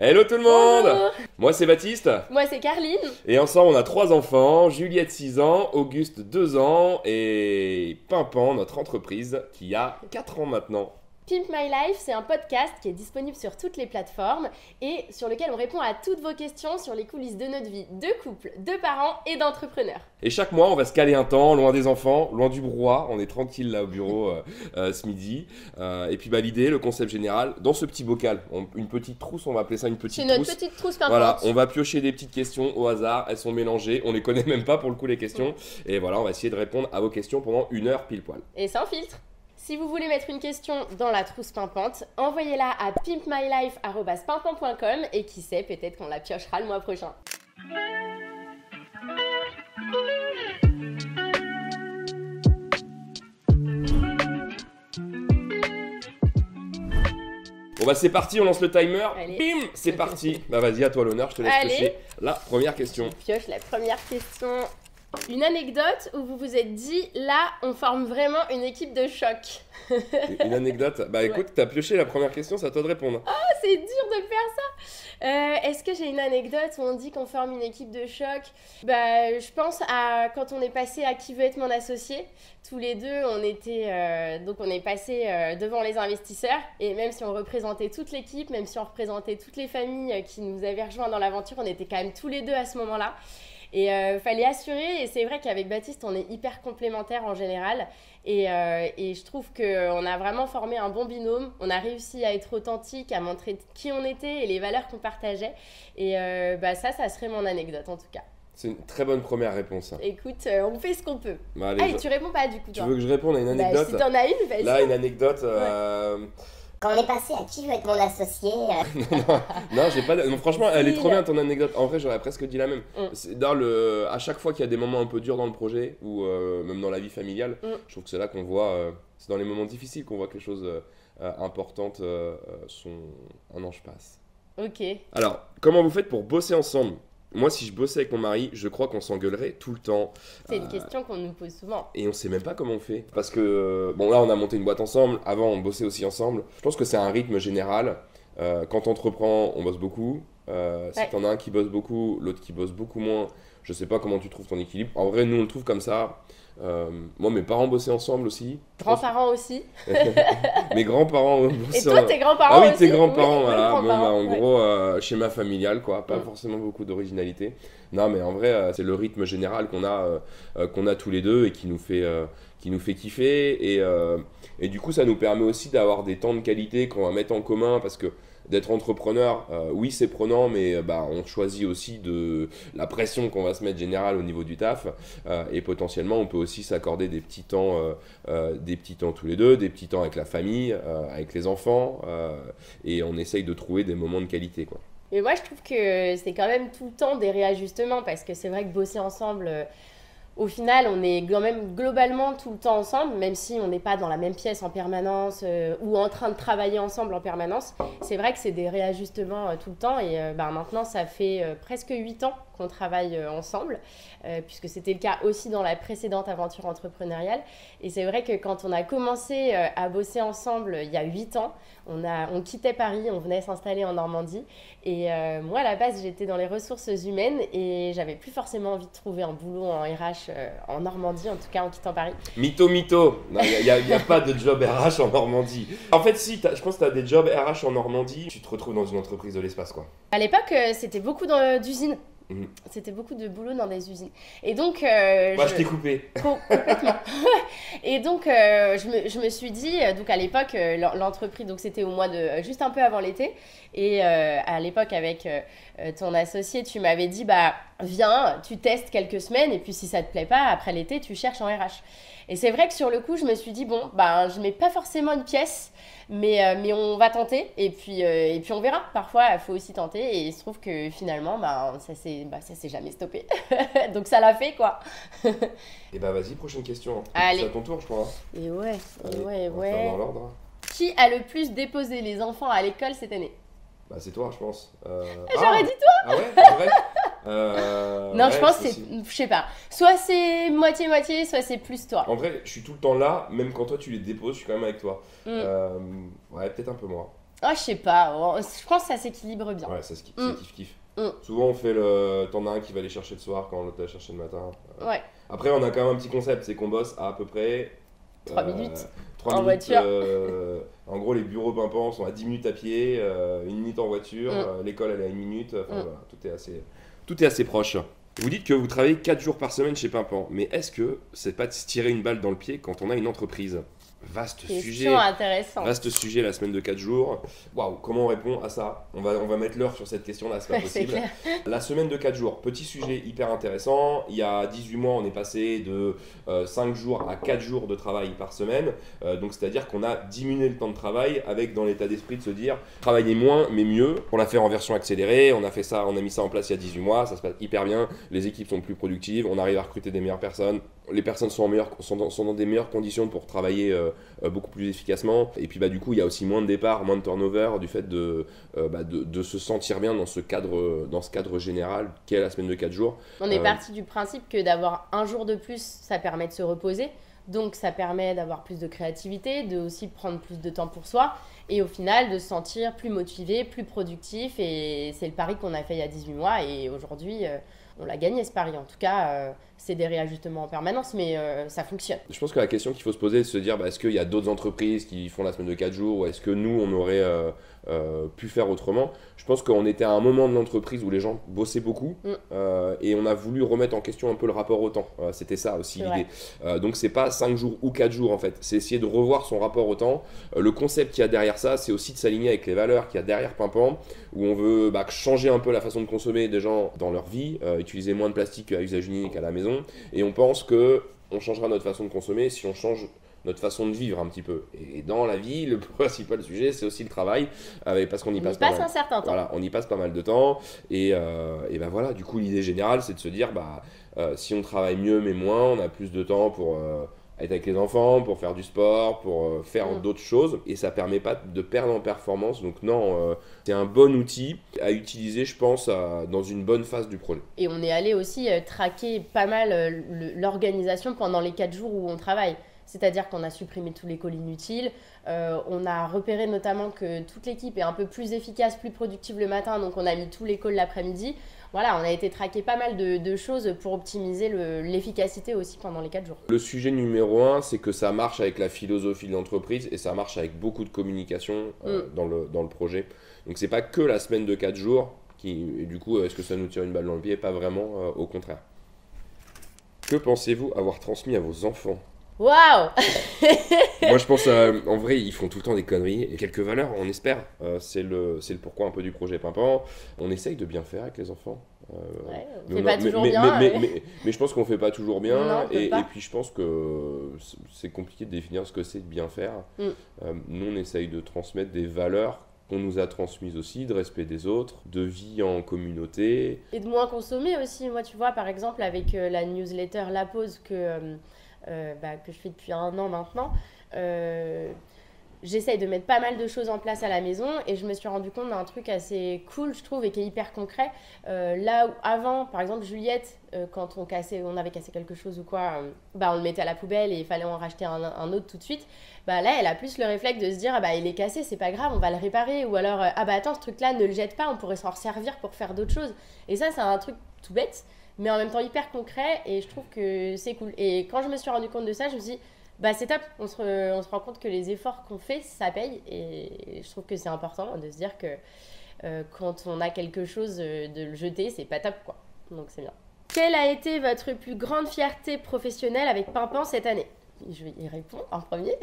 Hello tout le monde. Bonjour. Moi c'est Baptiste Moi c'est Carline. et ensemble on a 3 enfants, Juliette 6 ans, Auguste 2 ans et Pimpan, notre entreprise qui a 4 ans maintenant. Pimp My Life, c'est un podcast qui est disponible sur toutes les plateformes et sur lequel on répond à toutes vos questions sur les coulisses de notre vie de couple, de parents et d'entrepreneurs. Et chaque mois on va se caler un temps, loin des enfants, loin du brouhaha, on est tranquille là au bureau ce midi. Et puis l'idée, le concept général, dans ce petit bocal, une petite trousse, on va appeler ça une petite C'est notre trousse. petite trousse pimpante. Voilà, on va piocher des petites questions au hasard, elles sont mélangées, on les connaît même pas pour le coup les questions. Et voilà, on va essayer de répondre à vos questions pendant 1 heure pile poil. Et sans filtre. Si vous voulez mettre une question dans la trousse pimpante, envoyez-la à pimpmylife@pimpant.com et qui sait, peut-être qu'on la piochera le mois prochain. Bon bah c'est parti, on lance le timer. Allez. Bim, c'est parti. Bah vas-y, à toi l'honneur, je te laisse Allez. piocher la première question. Je pioche la première question. Une anecdote où vous vous êtes dit, là, on forme vraiment une équipe de choc. Une anecdote. Bah écoute, t'as pioché la première question, c'est à toi de répondre. C'est dur de faire ça. Est-ce que j'ai une anecdote où on dit qu'on forme une équipe de choc? Bah, je pense à quand on est passé à Qui veut être mon associé. Tous les deux, on est passé devant les investisseurs. Et même si on représentait toute l'équipe, même si on représentait toutes les familles qui nous avaient rejoints dans l'aventure, on était quand même tous les deux à ce moment-là. Et fallait assurer, et c'est vrai qu'avec Baptiste, on est hyper complémentaires en général. Et je trouve qu'on a vraiment formé un bon binôme. On a réussi à être authentique, à montrer qui on était et les valeurs qu'on partageait. Et ça serait mon anecdote en tout cas. C'est une très bonne première réponse. Écoute, on fait ce qu'on peut. Bah, allez, Ah, et tu réponds pas du coup, tu toi? veux que je réponde à une Bah, anecdote? si t'en as une, vas-y. Là, une anecdote. Quand on est passé à Qui veut être mon associé, Non, j'ai pas. Non, franchement, elle est Si. trop bien ton anecdote. En vrai, j'aurais presque dit la même. Mm. C'est à chaque fois qu'il y a des moments un peu durs dans le projet ou même dans la vie familiale, je trouve que c'est là qu'on voit. C'est dans les moments difficiles qu'on voit que les choses importantes sont. Un an, je passe. Ok. Alors, comment vous faites pour bosser ensemble? Moi, si je bossais avec mon mari, je crois qu'on s'engueulerait tout le temps. C'est une question qu'on nous pose souvent. Et on sait même pas comment on fait. Parce que, bon, là, on a monté une boîte ensemble. Avant, on bossait aussi ensemble. Je pense que c'est un rythme général. Quand on entreprend, on bosse beaucoup. Si Ouais. t'en as un qui bosse beaucoup, l'autre qui bosse beaucoup moins, je sais pas comment tu trouves ton équilibre. En vrai, nous, on le trouve comme ça. Moi, mes parents bossaient ensemble aussi. Grands-parents aussi. Mes grands-parents Et bossaient toi, tes grands-parents Ah oui, aussi? tes grands-parents, Oui, voilà. Bon, bah, grands-parents, en ouais. gros, schéma familial, quoi. Pas Mm. forcément beaucoup d'originalité. Non, mais en vrai, c'est le rythme général qu'on a tous les deux et qui nous fait kiffer. Et du coup, ça nous permet aussi d'avoir des temps de qualité qu'on va mettre en commun parce que d'être entrepreneur, oui, c'est prenant, mais on choisit aussi de la pression qu'on va se mettre générale au niveau du taf. Et potentiellement, on peut aussi s'accorder des petits temps tous les deux, des petits temps avec la famille, avec les enfants. Et on essaye de trouver des moments de qualité, quoi. Mais moi, je trouve que c'est quand même tout le temps des réajustements parce que c'est vrai que bosser ensemble, au final, on est quand même globalement tout le temps ensemble, même si on n'est pas dans la même pièce en permanence ou en train de travailler ensemble en permanence. C'est vrai que c'est des réajustements tout le temps et maintenant, ça fait presque 8 ans qu'on travaille ensemble, puisque c'était le cas aussi dans la précédente aventure entrepreneuriale. Et c'est vrai que quand on a commencé à bosser ensemble il y a 8 ans, on quittait Paris, on venait s'installer en Normandie. Et moi, à la base, j'étais dans les ressources humaines et j'avais plus forcément envie de trouver un boulot en RH en Normandie, en tout cas en quittant Paris. Mytho. Non, il n'y a pas de job RH en Normandie. En fait, si, je pense que tu as des jobs RH en Normandie, tu te retrouves dans une entreprise de l'espace, quoi. À l'époque, c'était beaucoup d'usines. Mhm. C'était beaucoup de boulot dans des usines. Et donc, Moi, je t'ai coupé. complètement. Et donc, je me suis dit, donc à l'époque, l'entreprise, donc c'était au mois de, juste un peu avant l'été. Et à l'époque, avec ton associé, tu m'avais dit, viens, tu testes quelques semaines, et puis si ça te plaît pas, après l'été, tu cherches en RH. Et c'est vrai que sur le coup, je me suis dit, je mets pas forcément une pièce, mais on va tenter, et puis on verra. Parfois, il faut aussi tenter, et il se trouve que finalement, ça s'est jamais stoppé. Donc ça l'a fait, quoi. Et vas-y, prochaine question. Allez. C'est à ton tour, je crois. Et ouais, Allez, on va faire dans l'ordre. Qui a le plus déposé les enfants à l'école cette année? C'est toi, je pense. J'aurais dit toi. Ah ouais, c'est vrai. Non, ouais, je pense que possible. c'est, je sais pas. Soit c'est moitié-moitié, soit c'est plus toi. En vrai, je suis tout le temps là, même quand toi tu les déposes, je suis quand même avec toi. Mm. Ouais, peut-être un peu moi. Ah, je sais pas, je pense que ça s'équilibre bien. Ouais, c'est kiff-kiff. Mm. Souvent, on fait t'en as un qui va aller chercher le soir quand l'autre va chercher le matin. Ouais, Après, on a quand même un petit concept, c'est qu'on bosse à peu près 3 minutes 3 en minutes, voiture. En gros, les bureaux Pimpant sont à 10 minutes à pied, 1 minute en voiture, l'école elle est à 1 minute, enfin voilà, tout est assez proche. Vous dites que vous travaillez 4 jours par semaine chez Pimpant, mais est-ce que c'est pas de se tirer une balle dans le pied quand on a une entreprise ? Vaste sujet. Intéressante. Vaste sujet, la semaine de 4 jours. Waouh, comment on répond à ça ? On va mettre l'heure sur cette question-là, c'est pas C'est possible. clair. La semaine de 4 jours, petit sujet hyper intéressant. Il y a 18 mois, on est passé de 5 jours à 4 jours de travail par semaine. Donc c'est-à-dire qu'on a diminué le temps de travail avec dans l'état d'esprit de se dire travailler moins mais mieux. On l'a fait en version accélérée, on a mis ça en place il y a 18 mois, ça se passe hyper bien. Les équipes sont plus productives, on arrive à recruter des meilleures personnes. Les personnes sont dans des meilleures conditions pour travailler beaucoup plus efficacement. Et puis du coup, il y a aussi moins de départs, moins de turnover du fait de se sentir bien dans ce cadre général qu'est la semaine de 4 jours. On est parti du principe que d'avoir un jour de plus, ça permet de se reposer. Donc ça permet d'avoir plus de créativité, de aussi prendre plus de temps pour soi. Et au final, de se sentir plus motivé, plus productif. Et c'est le pari qu'on a fait il y a 18 mois. Et aujourd'hui, on l'a gagné ce pari. En tout cas, c'est des réajustements en permanence, mais ça fonctionne. Je pense que la question qu'il faut se poser, c'est de se dire est-ce qu'il y a d'autres entreprises qui font la semaine de 4 jours ou est-ce que nous, on aurait pu faire autrement. Je pense qu'on était à un moment de l'entreprise où les gens bossaient beaucoup et on a voulu remettre en question un peu le rapport au temps. C'était ça aussi l'idée. Donc c'est pas 5 jours ou 4 jours en fait, c'est essayer de revoir son rapport au temps. Le concept qu'il y a derrière ça, c'est aussi de s'aligner avec les valeurs qu'il y a derrière Pimpant, où on veut changer un peu la façon de consommer des gens dans leur vie, utiliser moins de plastique à usage unique à la maison, et on pense que on changera notre façon de consommer si on change notre façon de vivre un petit peu. Et dans la vie, le principal sujet, c'est aussi le travail, parce qu'on y passe un certain temps. Voilà, on y passe pas mal de temps. Et voilà, du coup, l'idée générale, c'est de se dire, si on travaille mieux mais moins, on a plus de temps pour être avec les enfants, pour faire du sport, pour faire d'autres choses. Et ça permet pas de perdre en performance. Donc non, c'est un bon outil à utiliser, je pense, dans une bonne phase du projet. Et on est allé aussi traquer pas mal l'organisation pendant les 4 jours où on travaille. C'est-à-dire qu'on a supprimé tous les calls inutiles, on a repéré notamment que toute l'équipe est un peu plus efficace, plus productive le matin, donc on a mis tous les calls l'après-midi. Voilà, on a été traquer pas mal de choses pour optimiser l'efficacité aussi pendant les 4 jours. Le sujet numéro 1, c'est que ça marche avec la philosophie de l'entreprise et ça marche avec beaucoup de communication dans le projet. Donc c'est pas que la semaine de 4 jours, et du coup, est-ce que ça nous tire une balle dans le pied ? Pas vraiment, au contraire. Que pensez-vous avoir transmis à vos enfants ? Waouh! Moi je pense, en vrai, ils font tout le temps des conneries et quelques valeurs, on espère. C'est le pourquoi un peu du projet Pimpant. On essaye de bien faire avec les enfants. On fait pas toujours bien. Mais je pense qu'on fait pas toujours bien. Non, et puis je pense que c'est compliqué de définir ce que c'est de bien faire. Nous, on essaye de transmettre des valeurs qu'on nous a transmises aussi, de respect des autres, de vie en communauté. Et de moins consommer aussi. Moi, tu vois, par exemple, avec la newsletter La Pause que je fais depuis 1 an maintenant, j'essaye de mettre pas mal de choses en place à la maison et je me suis rendu compte d'un truc assez cool, je trouve, et qui est hyper concret. Là où avant, par exemple, Juliette, quand on avait cassé quelque chose ou quoi, on le mettait à la poubelle et il fallait en racheter un autre tout de suite. Là, elle a plus le réflexe de se dire il est cassé, c'est pas grave, on va le réparer. Ou alors, attends, ce truc-là, ne le jette pas, on pourrait s'en resservir pour faire d'autres choses. Et ça, c'est un truc tout bête, mais en même temps hyper concret, et je trouve que c'est cool. Et quand je me suis rendu compte de ça, je me suis dit, c'est top, on se rend compte que les efforts qu'on fait, ça paye, et je trouve que c'est important de se dire que quand on a quelque chose, de le jeter, c'est pas top, quoi. Donc c'est bien. Quelle a été votre plus grande fierté professionnelle avec Pimpant cette année ? Je vais y répondre en premier.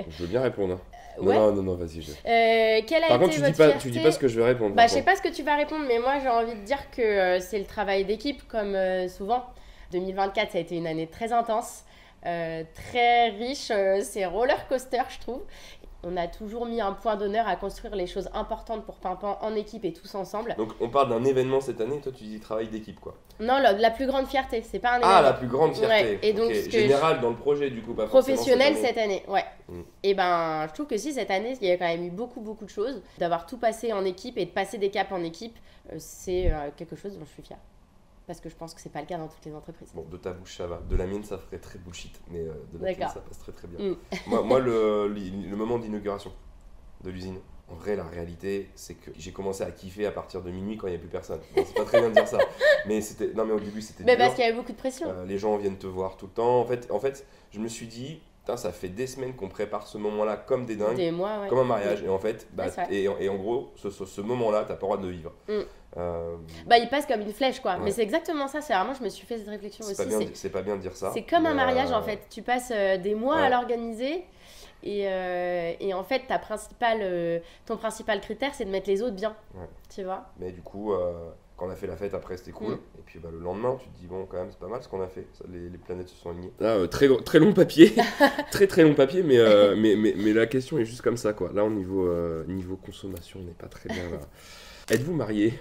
Je veux bien répondre. Ouais. Non, vas-y. Par contre, tu dis pas ce que je vais répondre. Je sais pas ce que tu vas répondre, mais moi j'ai envie de dire que c'est le travail d'équipe, comme souvent. 2024, ça a été une année très intense, très riche, c'est roller coaster, je trouve. On a toujours mis un point d'honneur à construire les choses importantes pour Pimpant en équipe et tous ensemble. Donc on parle d'un événement cette année, toi tu dis travail d'équipe, quoi. Non, la plus grande fierté, c'est pas un événement. Ah, la plus grande fierté. Ouais. Et donc, général dans le projet, du coup, pas professionnel cette année, ouais. Et je trouve que si cette année, il y a quand même eu beaucoup de choses. D'avoir tout passé en équipe et de passer des caps en équipe, c'est quelque chose dont je suis fière. Parce que je pense que c'est pas le cas dans toutes les entreprises. Bon, de ta bouche ça va, de la mienne ça ferait très bullshit, mais de la tienne ça passe très bien. Mm. moi le moment d'inauguration de l'usine, En vrai, la réalité, c'est que j'ai commencé à kiffer à partir de minuit quand il n'y a plus personne. Bon, c'est pas très bien de dire ça, mais c'était. Non, mais au début, c'était Mais dur. parce qu'il y avait beaucoup de pression. Les gens viennent te voir tout le temps. En fait, je me suis dit, putain, ça fait des semaines qu'on prépare ce moment-là comme des dingues, Des mois, ouais. comme un mariage. Et en fait, Ouais, c'est vrai. et en gros, ce moment-là, t'as pas le droit de le vivre. Bah, il passe comme une flèche, quoi. Ouais. Mais c'est exactement ça. C'est vraiment, je me suis fait cette réflexion C'est aussi. pas bien de dire ça. C'est comme un mais, mariage, en fait. Tu passes des mois à Ouais. l'organiser. Et en fait, ton principal critère, c'est de mettre les autres bien. Ouais. Tu vois? Mais du coup, quand on a fait la fête après, c'était cool. Et puis le lendemain, tu te dis, bon, quand même, c'est pas mal ce qu'on a fait. Les planètes se sont alignées. Très long papier. très long papier, mais la question est juste comme ça, quoi. Là, au niveau consommation, on n'est pas très bien là. Êtes-vous marié?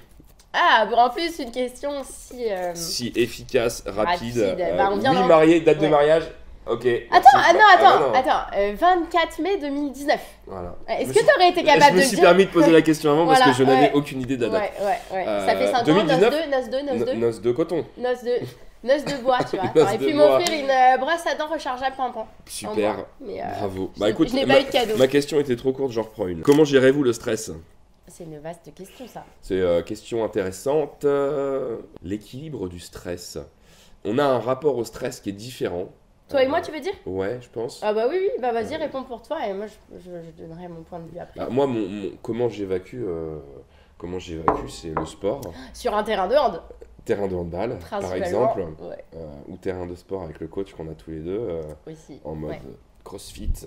Ah, bon, en plus, une question si. Si efficace, rapide. Bah, on vient oui, d'en- marié, date de Ouais. mariage. Ok. Attends, merci. attends. 24 mai 2019. Voilà. Est-ce que t'aurais été capable Je de me le suis dire? permis de poser la question avant parce Voilà, que je n'avais ouais. aucune idée de la date. Ouais. Ça fait 5 ans, 2019, noce 2. Noces de coton. Noce de bois, tu vois. Noce T'aurais de pu bois. m'offrir une brosse à dents rechargeable pimpant. Super. Mais, Bravo. je- Bah écoute, je n'ai pas eu de cadeau. ma question était trop courte, j'en reprends une. Comment gérez-vous le stress? C'est une vaste question, ça. C'est question intéressante. L'équilibre du stress. On a un rapport au stress qui est différent. Toi et moi, tu veux dire? Ouais, je pense. Ah bah oui, bah vas-y, réponds pour toi et moi je donnerai mon point de vue après. Bah, moi, comment j'évacue, c'est le sport. Sur un terrain de hand, Terrain de handball, par principalement. exemple. Ouais, Ou terrain de sport avec le coach qu'on a tous les deux. aussi. En mode Ouais. crossfit. Je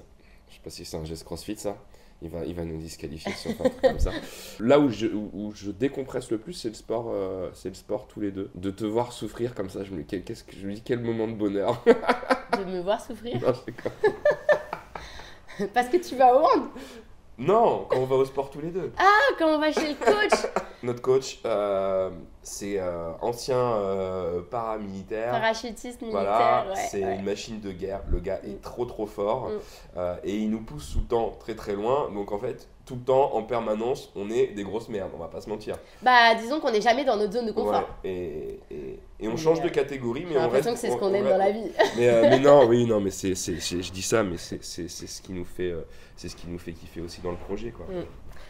sais pas si c'est un geste crossfit ça. Il va nous disqualifier si on fait un truc comme ça. Là où je décompresse le plus, c'est le sport tous les deux. De te voir souffrir comme ça, je me dis quel moment de bonheur. De me voir souffrir. Non, je sais quoi. Parce que tu vas au hand. Non, quand on va au sport tous les deux. Ah, quand on va chez le coach. Notre coach, c'est ancien paramilitaire. Parachutiste militaire. Voilà, ouais, c'est ouais. une machine de guerre. Le gars est trop fort Mm. et il nous pousse tout le temps très loin. Donc en fait, tout le temps, en permanence, on est des grosses merdes. On va pas se mentir. Bah, disons qu'on n'est jamais dans notre zone de confort. Ouais, et on Mais, change de catégorie, mais J'ai on l'impression reste. que c'est ce qu'on on aime reste- dans la vie. mais non, mais je dis ça, mais c'est ce qui nous fait, c'est ce qui nous fait kiffer aussi dans le projet, quoi. Mm.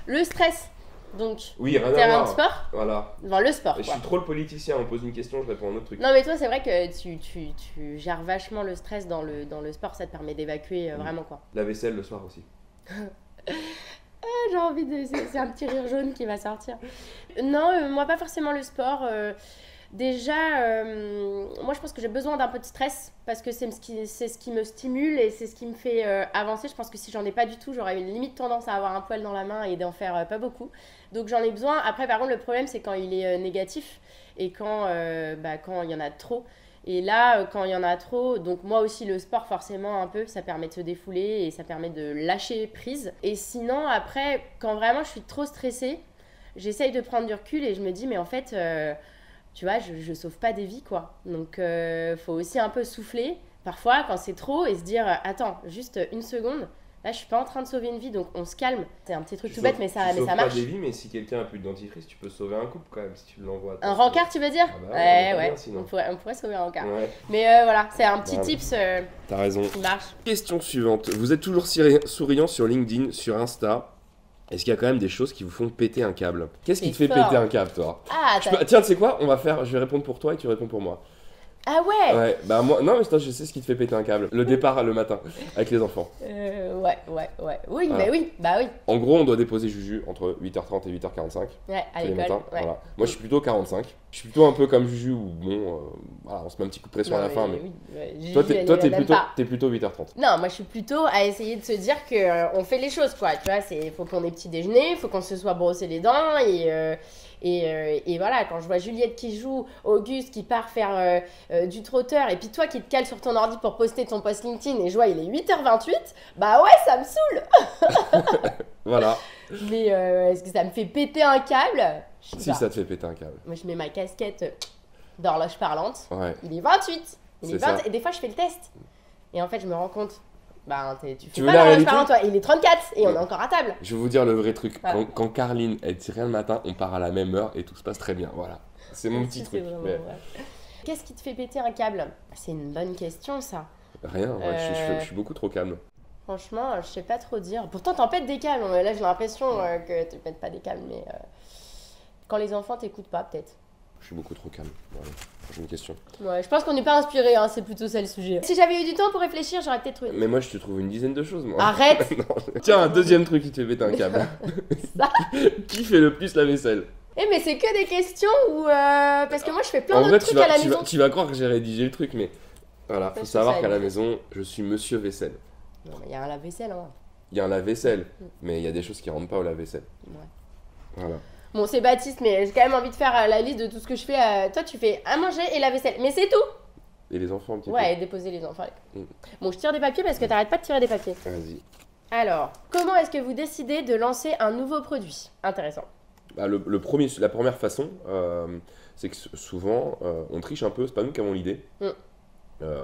Le stress, donc, Oui, rien à terrain de voir. sport. Voilà. Enfin, le sport, Je quoi. suis trop le politicien. On me pose une question, je réponds à un autre truc. Non mais toi c'est vrai que tu gères vachement le stress dans le sport, ça te permet d'évacuer vraiment quoi. La vaisselle le soir aussi. Ah, j'ai envie de... C'est un petit rire jaune qui va sortir. Non, moi pas forcément le sport. Déjà, moi je pense que j'ai besoin d'un peu de stress parce que c'est ce qui me stimule et c'est ce qui me fait avancer. Je pense que si j'en ai pas du tout, j'aurais une limite tendance à avoir un poil dans la main et d'en faire pas beaucoup. Donc j'en ai besoin. Après par contre le problème c'est quand il est négatif et quand il y en a trop. Et là, quand il y en a trop, donc moi aussi le sport forcément un peu, ça permet de se défouler et ça permet de lâcher prise. Et sinon après, quand vraiment je suis trop stressée, j'essaye de prendre du recul et je me dis mais en fait, tu vois, je sauve pas des vies quoi. Donc faut aussi un peu souffler parfois quand c'est trop et se dire attends, juste une seconde. Là, je suis pas en train de sauver une vie, donc on se calme. C'est un petit truc tout bête, mais ça sauves marche. pas des vies, mais si quelqu'un a plus de dentifrice, tu peux sauver un couple quand même si tu l'envoies. Un rencard, tu veux dire? Ah bah ouais, on est pas bien, sinon. on pourrait sauver un rencard. Ouais, Mais voilà, c'est un petit Bah, tips t'as raison. qui marche. Question suivante. Vous êtes toujours souriant sur LinkedIn, sur Insta. Est-ce qu'il y a quand même des choses qui vous font péter un câble? Qu'est-ce qui te C'est fait fort. péter un câble, toi? Ah, Tiens, tu sais quoi? Je vais répondre pour toi et tu réponds pour moi. ah ouais. Ouais, bah moi, non, mais toi, je sais ce qui te fait péter un câble. Le départ le matin avec les enfants. Ouais. Oui, Ah. mais oui, bah oui. En gros, on doit déposer Juju entre 8h30 et 8h45 Ouais, à tous les l'école. matins. Ouais. Voilà. Moi, je suis plutôt 45. Je suis plutôt un peu comme Juju où, bon, voilà, on se met un petit coup de pression Non, à la fin. Mais oui, ouais, toi, Juju, elle t'es plutôt 8h30. Non, moi je suis plutôt à essayer de se dire que on fait les choses quoi. Tu vois, faut qu'on ait petit déjeuner, faut qu'on se soit brossé les dents et voilà. Quand je vois Juliette qui joue, Auguste qui part faire du trotteur et puis toi qui te cales sur ton ordi pour poster ton post LinkedIn et je vois il est 8h28, bah ouais, ça me saoule. Voilà. Mais est-ce que ça me fait péter un câble? Je sais Si pas. ça te fait péter un câble. Moi je mets ma casquette d'horloge parlante. Ouais. Il est 28. Il est C'est 20 ça. et des fois je fais le test. Et en fait je me rends compte, bah tu fais veux pas la l'horloge réalité parlante toi. Il est 34 et on Ouais. est encore à table. Je vais vous dire le vrai truc. Voilà. Quand Carline, elle dit rien le matin, on part à la même heure et tout se passe très bien. Voilà. C'est mon petit Si, truc. c'est vraiment Mais vrai. Qu'est-ce qui te fait péter un câble? C'est une bonne question ça. rien, ouais, je suis beaucoup trop calme. Franchement, je sais pas trop dire. Pourtant, t'en pètes des câbles. Là, j'ai l'impression que tu pètes pas des câbles, mais quand les enfants t'écoutent pas, peut-être. Je suis beaucoup trop calme. Voilà. Prochaine question. Ouais, je pense qu'on n'est pas inspiré, hein, c'est plutôt ça le sujet. Si j'avais eu du temps pour réfléchir, j'aurais peut-être trouvé. Mais moi, je te trouve une dizaine de choses, moi. Arrête. Non. Tiens, un deuxième truc qui te fait péter un câble. Ça. Qui fait le plus la vaisselle? Eh, mais c'est que des questions où. Parce que moi, je fais plein En d'autres vrai, trucs à la maison. tu vas croire que j'ai rédigé le truc, mais voilà, Ça, faut je savoir sais, qu'à la mais- maison, je suis monsieur vaisselle. Non, mais il y a un lave-vaisselle, hein. Il y a un lave-vaisselle, mais il y a des choses qui rentrent pas au lave-vaisselle. Ouais. Voilà. Bon, c'est Baptiste, mais j'ai quand même envie de faire la liste de tout ce que je fais. Toi, tu fais à manger et la vaisselle. Mais c'est tout. Et les enfants un petit Ouais, et déposer les enfants. Mm. Bon, je tire des papiers parce que t'arrêtes pas de tirer des papiers. peu. Vas-y. Alors, comment est-ce que vous décidez de lancer un nouveau produit? Intéressant. Bah, la première façon, c'est que souvent, on triche un peu, c'est pas nous qui avons l'idée. Mm.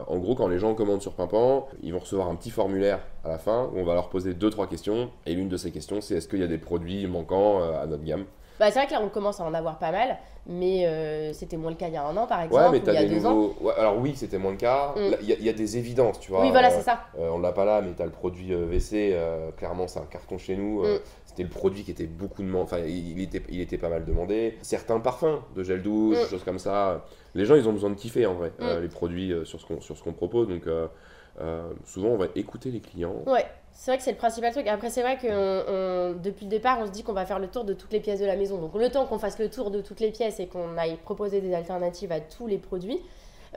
En gros, quand les gens commandent sur Pimpan, ils vont recevoir un petit formulaire à la fin où on va leur poser 2-3 questions. Et l'une de ces questions, c'est est-ce qu'il y a des produits manquants à notre gamme? Bah, c'est vrai que là, on commence à en avoir pas mal, mais c'était moins le cas il y a un an, par Ouais, exemple, mais ou il t'as y a des 2 ans. nouveaux. Ouais, alors oui, c'était moins le cas. Mm. Là, il y a des évidences, tu vois. Oui, voilà, c'est ça. On l'a pas là, mais t'as le produit WC, clairement c'est un carton chez nous. Mm. C'était le produit qui était beaucoup demandé, enfin il était pas mal demandé. Certains parfums de gel douche, Mm. choses comme ça. Les gens ils ont besoin de kiffer en vrai, Mm. les produits sur ce qu'on propose. Donc souvent on va écouter les clients. Ouais, c'est vrai que c'est le principal truc. Après, c'est vrai que depuis le départ, on se dit qu'on va faire le tour de toutes les pièces de la maison. Donc, le temps qu'on fasse le tour de toutes les pièces et qu'on aille proposer des alternatives à tous les produits,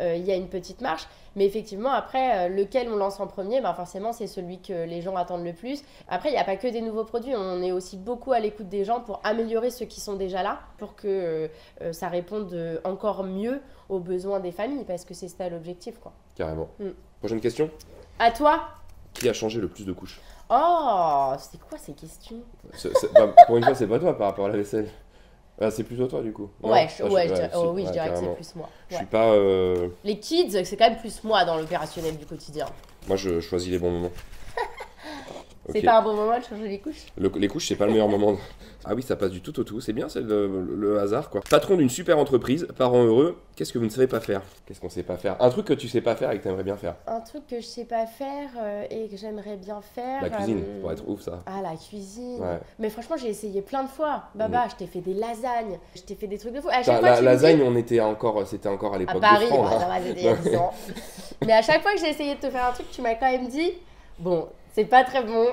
il y a une petite marche. Mais effectivement, après, lequel on lance en premier, ben forcément, c'est celui que les gens attendent le plus. Après, il n'y a pas que des nouveaux produits. On est aussi beaucoup à l'écoute des gens pour améliorer ceux qui sont déjà là, pour que ça réponde encore mieux aux besoins des familles, parce que c'est ça l'objectif, quoi. Carrément. Mm. Prochaine question. À toi. Qui a changé le plus de couches? Oh, c'est quoi ces questions? Pour une fois, c'est pas toi par rapport à la vaisselle. Ah, c'est plutôt toi du coup. Non Ouais, Ah, ouais, je dirais, si, oh oui, je ouais, dirais que c'est carrément. plus moi. Je Ouais. suis pas. Les kids, c'est quand même plus moi dans l'opérationnel du quotidien. Moi, je choisis les bons moments. C'est Ok. pas un bon moment de changer les couches? Les couches, c'est pas le meilleur moment. Ah oui, ça passe du tout au tout. C'est bien, c'est le hasard, quoi. Patron d'une super entreprise, parent heureux, qu'est-ce que vous ne savez pas faire? Qu'est-ce qu'on sait pas faire? Un truc que tu sais pas faire et que t'aimerais bien faire. Un truc que je sais pas faire et que j'aimerais bien faire. La cuisine, pour être ouf, ça. Ah, la cuisine. Ouais. Mais franchement, j'ai essayé plein de fois. Baba, je t'ai fait des lasagnes, je t'ai fait des trucs de fou. À chaque fois, La tu me dis- lasagne, c'était encore à à l'époque Paris, de Franck. bah, ça va, c'était il y a 10 ans. Mais à chaque fois que j'ai essayé de te faire un truc, tu m'as quand même dit bon, c'est pas très bon.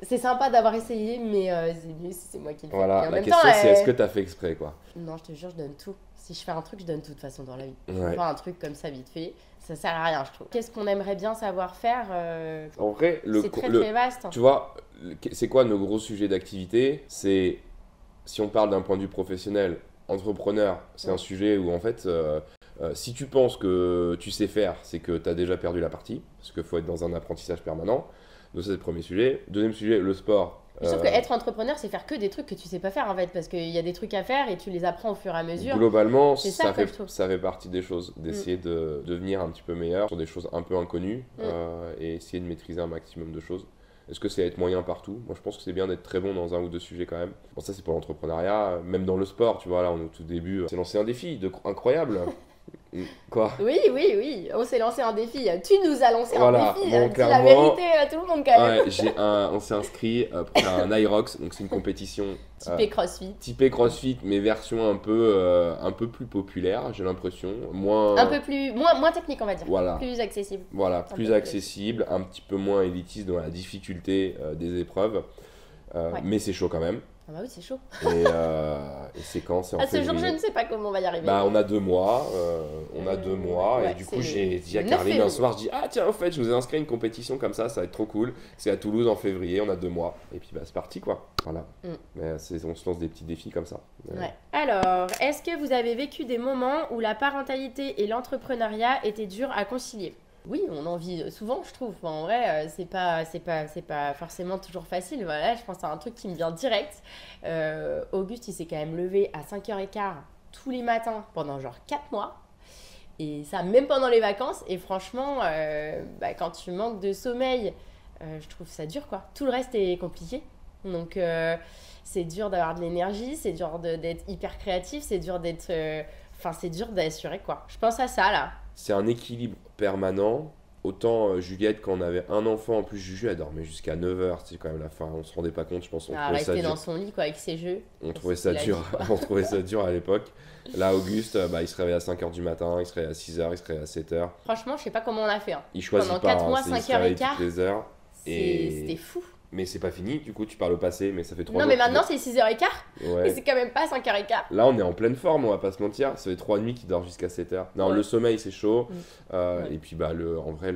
C'est sympa d'avoir essayé, mais c'est mieux si c'est moi qui le fais. Et Voilà, en la même question temps, c'est est-ce que t'as fait exprès, quoi. Non, je te jure, je donne tout. Si je fais un truc, je donne tout de toute façon dans la vie. Ouais. Pas un truc comme ça vite fait, ça sert à rien, je trouve. Qu'est-ce qu'on aimerait bien savoir faire En vrai, C'est très vaste. tu vois, c'est quoi nos gros sujets d'activité? C'est, si on parle d'un point de vue professionnel, entrepreneur, c'est un sujet où en fait, si tu penses que tu sais faire, c'est que tu as déjà perdu la partie, parce qu'il faut être dans un apprentissage permanent. Donc ça c'est le premier sujet. Deuxième sujet, le sport. Sauf que être entrepreneur, c'est faire que des trucs que tu sais pas faire en fait, parce qu'il y a des trucs à faire et tu les apprends au fur et à mesure. Globalement, C'est ça que je trouve. ça fait partie des choses, d'essayer de devenir un petit peu meilleur sur des choses un peu inconnues et essayer de maîtriser un maximum de choses. Est-ce que c'est être moyen partout? Moi je pense que c'est bien d'être très bon dans un ou deux sujets quand même. Bon, ça c'est pour l'entrepreneuriat, même dans le sport, tu vois, là on est au tout début. C'est lancé un défi incroyable. Quoi? Oui, oui, oui, on s'est lancé un défi. Tu nous as lancé Voilà, un défi. bon, Dis clairement, la vérité à tout le monde quand même. Ouais, on s'est inscrit pour faire un Irox, donc c'est une compétition Typé CrossFit. typée CrossFit, mais version un peu plus populaire, j'ai l'impression. Moins, Un peu plus. Moins technique, on va dire. Voilà. Plus accessible. Voilà, peu plus plus. accessible, un petit peu moins élitiste dans la difficulté des épreuves. Ouais. Mais c'est chaud quand même. Ah bah oui, c'est chaud. Et c'est quand? C'est en À ce jour, je février. ne sais pas comment on va y arriver. Bah, on a 2 mois, ouais, et du c'est coup j'ai dit à le 9 Caroline un février. soir, je dis ah tiens en fait je nous ai inscrit à une compétition comme ça va être trop cool, c'est à Toulouse en février, on a 2 mois, et puis bah c'est parti quoi, voilà. Mais on se lance des petits défis comme ça. Ouais. Alors, est-ce que vous avez vécu des moments où la parentalité et l'entrepreneuriat étaient durs à concilier? Oui, on en vit souvent, je trouve. Enfin, en vrai, c'est pas forcément toujours facile. Voilà, je pense à un truc qui me vient direct. Auguste, il s'est quand même levé à 5h15 tous les matins pendant genre 4 mois. Et ça, même pendant les vacances. Et franchement, quand tu manques de sommeil, je trouve ça dur, quoi. Tout le reste est compliqué. Donc, c'est dur d'avoir de l'énergie, c'est dur d'être hyper créatif, c'est dur d'être... c'est dur d'assurer, quoi. Je pense à ça, là. C'est un équilibre permanent autant Juliette, quand on avait un enfant, en plus Juju, elle dormait jusqu'à 9h, c'est quand même la fin, on se rendait pas compte, je pense. On trouvait ça rester dur. dans son lit quoi, avec ses jeux. On trouvait ça dur, on trouvait ça dur à l'époque. Là, Auguste, il se réveille à 5h du matin, il se réveille à 6h, il se réveille à 7h. Franchement, je sais pas comment on a fait. Hein. Il choisit Pendant pas, 4 mois, il se 5 heures et réveille quart, toutes les heures. c'était fou. Mais c'est pas fini, du coup, tu parles au passé, mais ça fait 3 Non, jours. mais maintenant c'est 6h15, Ouais. et c'est quand même pas 5h15. Là, on est en pleine forme, on va pas se mentir. Ça fait 3 nuits qu'il dort jusqu'à 7h. Non, Ouais. le sommeil, c'est chaud. Ouais. Et puis, en vrai,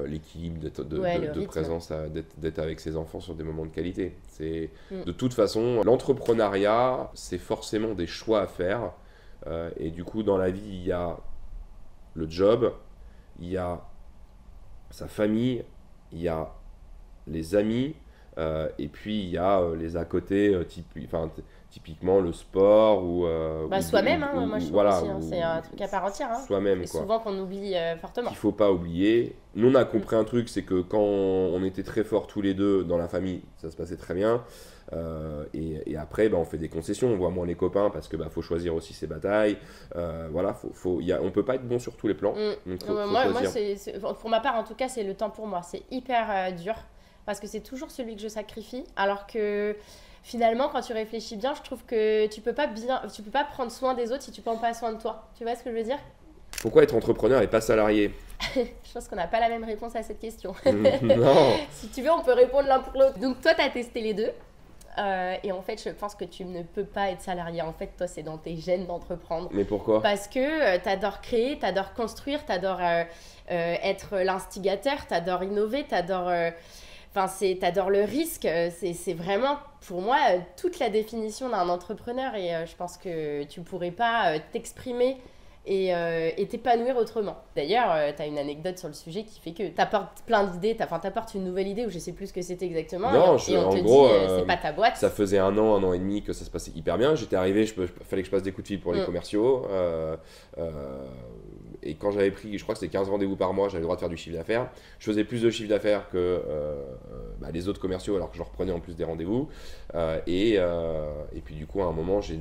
l'équilibre de rythme. présence, d'être avec ses enfants sur des moments de qualité. Mm. De toute façon, l'entrepreneuriat, c'est forcément des choix à faire. Et du coup, dans la vie, il y a le job, il y a sa famille, il y a les amis, et puis il y a les à côté, typiquement le sport ou Soi-même, hein, moi je trouve voilà, aussi, hein, c'est un truc à part entière. Hein. Soi-même, Et quoi. souvent qu'on oublie fortement. Qu'il faut pas oublier. Nous, on a compris un truc, c'est que quand on était très forts tous les deux dans la famille, ça se passait très bien. Et après, on fait des concessions, on voit moins les copains parce que faut choisir aussi ses batailles. Voilà, on peut pas être bon sur tous les plans. Donc faut Moi, choisir. pour ma part, en tout cas, c'est le temps pour moi. C'est hyper dur parce que c'est toujours celui que je sacrifie. Alors que finalement, quand tu réfléchis bien, je trouve que tu peux pas prendre soin des autres si tu prends pas soin de toi. Tu vois ce que je veux dire? Pourquoi être entrepreneur et pas salarié? Je pense qu'on n'a pas la même réponse à cette question. Non. Si tu veux, on peut répondre l'un pour l'autre. Donc toi, tu as testé les deux. Et en fait, je pense que tu ne peux pas être salarié. En fait, toi, c'est dans tes gènes d'entreprendre. Mais pourquoi? Parce que tu adores créer, tu adores construire, tu adores être l'instigateur, tu adores innover, tu adores le risque. C'est vraiment, pour moi, toute la définition d'un entrepreneur. Et je pense que tu ne pourrais pas t'exprimer et t'épanouir autrement. D'ailleurs, tu as une anecdote sur le sujet qui fait que tu apportes plein d'idées, tu apportes une nouvelle idée où je sais plus ce que c'était exactement. Non, et on en te gros, dit, c'est pas ta boîte. Ça faisait un an et demi que ça se passait hyper bien. J'étais arrivé, fallait que je passe des coups de fil pour les commerciaux. Et quand j'avais pris, je crois que c'était 15 rendez-vous par mois, j'avais le droit de faire du chiffre d'affaires. Je faisais plus de chiffre d'affaires que les autres commerciaux, alors que je reprenais en plus des rendez-vous. Et puis du coup, à un moment, j'ai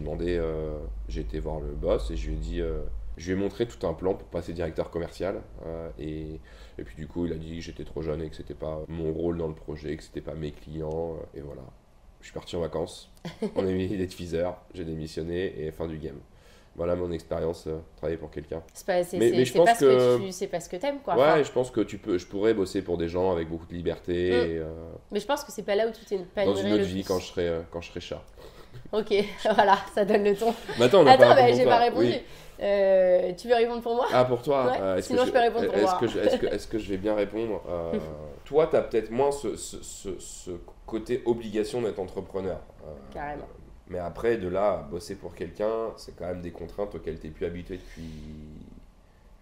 été voir le boss et je lui ai dit... je lui ai montré tout un plan pour passer directeur commercial. Et puis du coup, il a dit que j'étais trop jeune et que c'était pas mon rôle dans le projet, que c'était pas mes clients. Et voilà. Je suis parti en vacances. On a mis d'être Pfizer. J'ai démissionné et fin du game. Voilà mon expérience, travailler pour quelqu'un. C'est pas ce que t'aimes, quoi. Ouais, Enfin, je pense que je pourrais bosser pour des gens avec beaucoup de liberté. Et, mais je pense que c'est pas là où tu dans t'épanouirais une autre le vie plus. quand je serai chat. Ok, voilà, ça donne le ton. Mais attends, on a pas répondu j'ai pour pas toi. répondu. Oui. Tu veux répondre pour moi? Ah, pour toi Ouais, est-ce sinon que je peux répondre pour moi. Est-ce que je vais bien répondre Toi, tu as peut-être moins ce côté obligation d'être entrepreneur. Carrément. Mais après, de là à bosser pour quelqu'un, c'est quand même des contraintes auxquelles tu n'es plus habitué depuis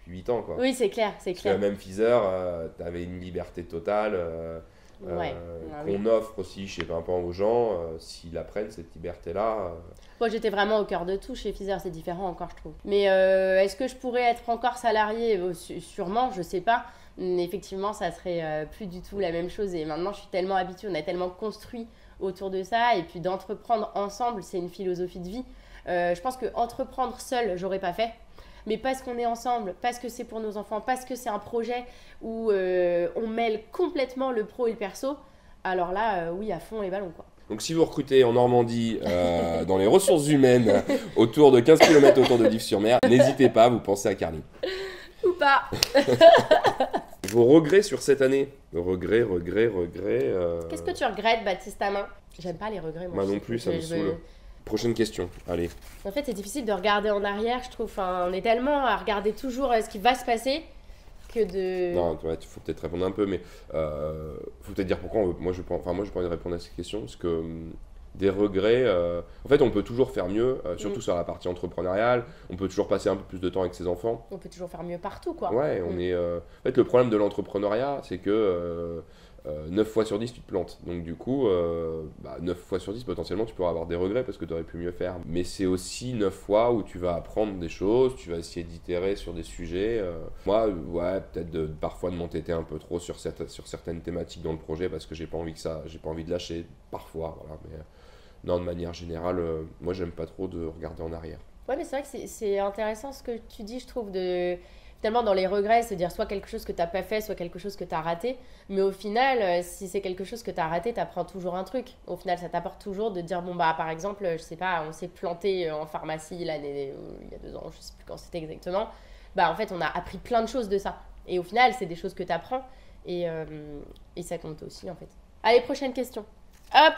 8 ans. Quoi. Oui, c'est clair, c'est Parce clair. que même Pfizer, tu avais une liberté totale qu'on offre aussi chez Pimpant aux gens. S'ils apprennent cette liberté-là. Moi, j'étais vraiment au cœur de tout chez Pfizer, c'est différent encore, je trouve. Mais est-ce que je pourrais être encore salariée? Sûrement, je sais pas. Mais effectivement, ça serait plus du tout la même chose. Et maintenant, je suis tellement habituée, on a tellement construit autour de ça. Et puis d'entreprendre ensemble, c'est une philosophie de vie. Je pense que entreprendre seul, j'aurais pas fait. Mais parce qu'on est ensemble, parce que c'est pour nos enfants, parce que c'est un projet où on mêle complètement le pro et le perso, alors là, oui, à fond les ballons, quoi. Donc si vous recrutez en Normandie, dans les ressources humaines, autour de 15 km autour de Dives-sur-Mer, n'hésitez pas, vous pensez à Carly. Ou pas. Vos regrets sur cette année? Regrets. Qu'est-ce que tu regrettes, Baptiste Amin? J'aime pas les regrets, moi. Moi non plus, ça me saoule. Prochaine question, allez. En fait, c'est difficile de regarder en arrière, je trouve. Enfin, on est tellement à regarder toujours ce qui va se passer que de... Non, il faut peut-être répondre un peu, mais faut peut-être dire pourquoi. Moi, j'ai pas envie de répondre à cette question, parce que des regrets... en fait, on peut toujours faire mieux, surtout sur la partie entrepreneuriale. On peut toujours passer un peu plus de temps avec ses enfants. On peut toujours faire mieux partout, quoi. Ouais, on est... En fait, le problème de l'entrepreneuriat, c'est que... 9 fois sur 10 tu te plantes, donc du coup 9 fois sur 10 potentiellement tu pourras avoir des regrets parce que tu aurais pu mieux faire, mais c'est aussi 9 fois où tu vas apprendre des choses, tu vas essayer d'itérer sur des sujets. Moi peut-être parfois de m'entêter un peu trop sur certaines thématiques dans le projet parce que j'ai pas envie de lâcher parfois, voilà. Mais non, de manière générale, moi j'aime pas trop de regarder en arrière. Ouais, mais c'est vrai que c'est intéressant ce que tu dis, je trouve, de tellement dans les regrets, se dire soit quelque chose que t'as pas fait, soit quelque chose que t'as raté. Mais au final, si c'est quelque chose que t'as raté, t'apprends toujours un truc. Au final, ça t'apporte toujours de dire, bon bah par exemple, je sais pas, on s'est planté en pharmacie l'année, il y a 2 ans, je sais plus quand c'était exactement. Bah en fait, on a appris plein de choses de ça. Et au final, c'est des choses que t'apprends. Et ça compte aussi en fait. Allez, prochaine question. Hop!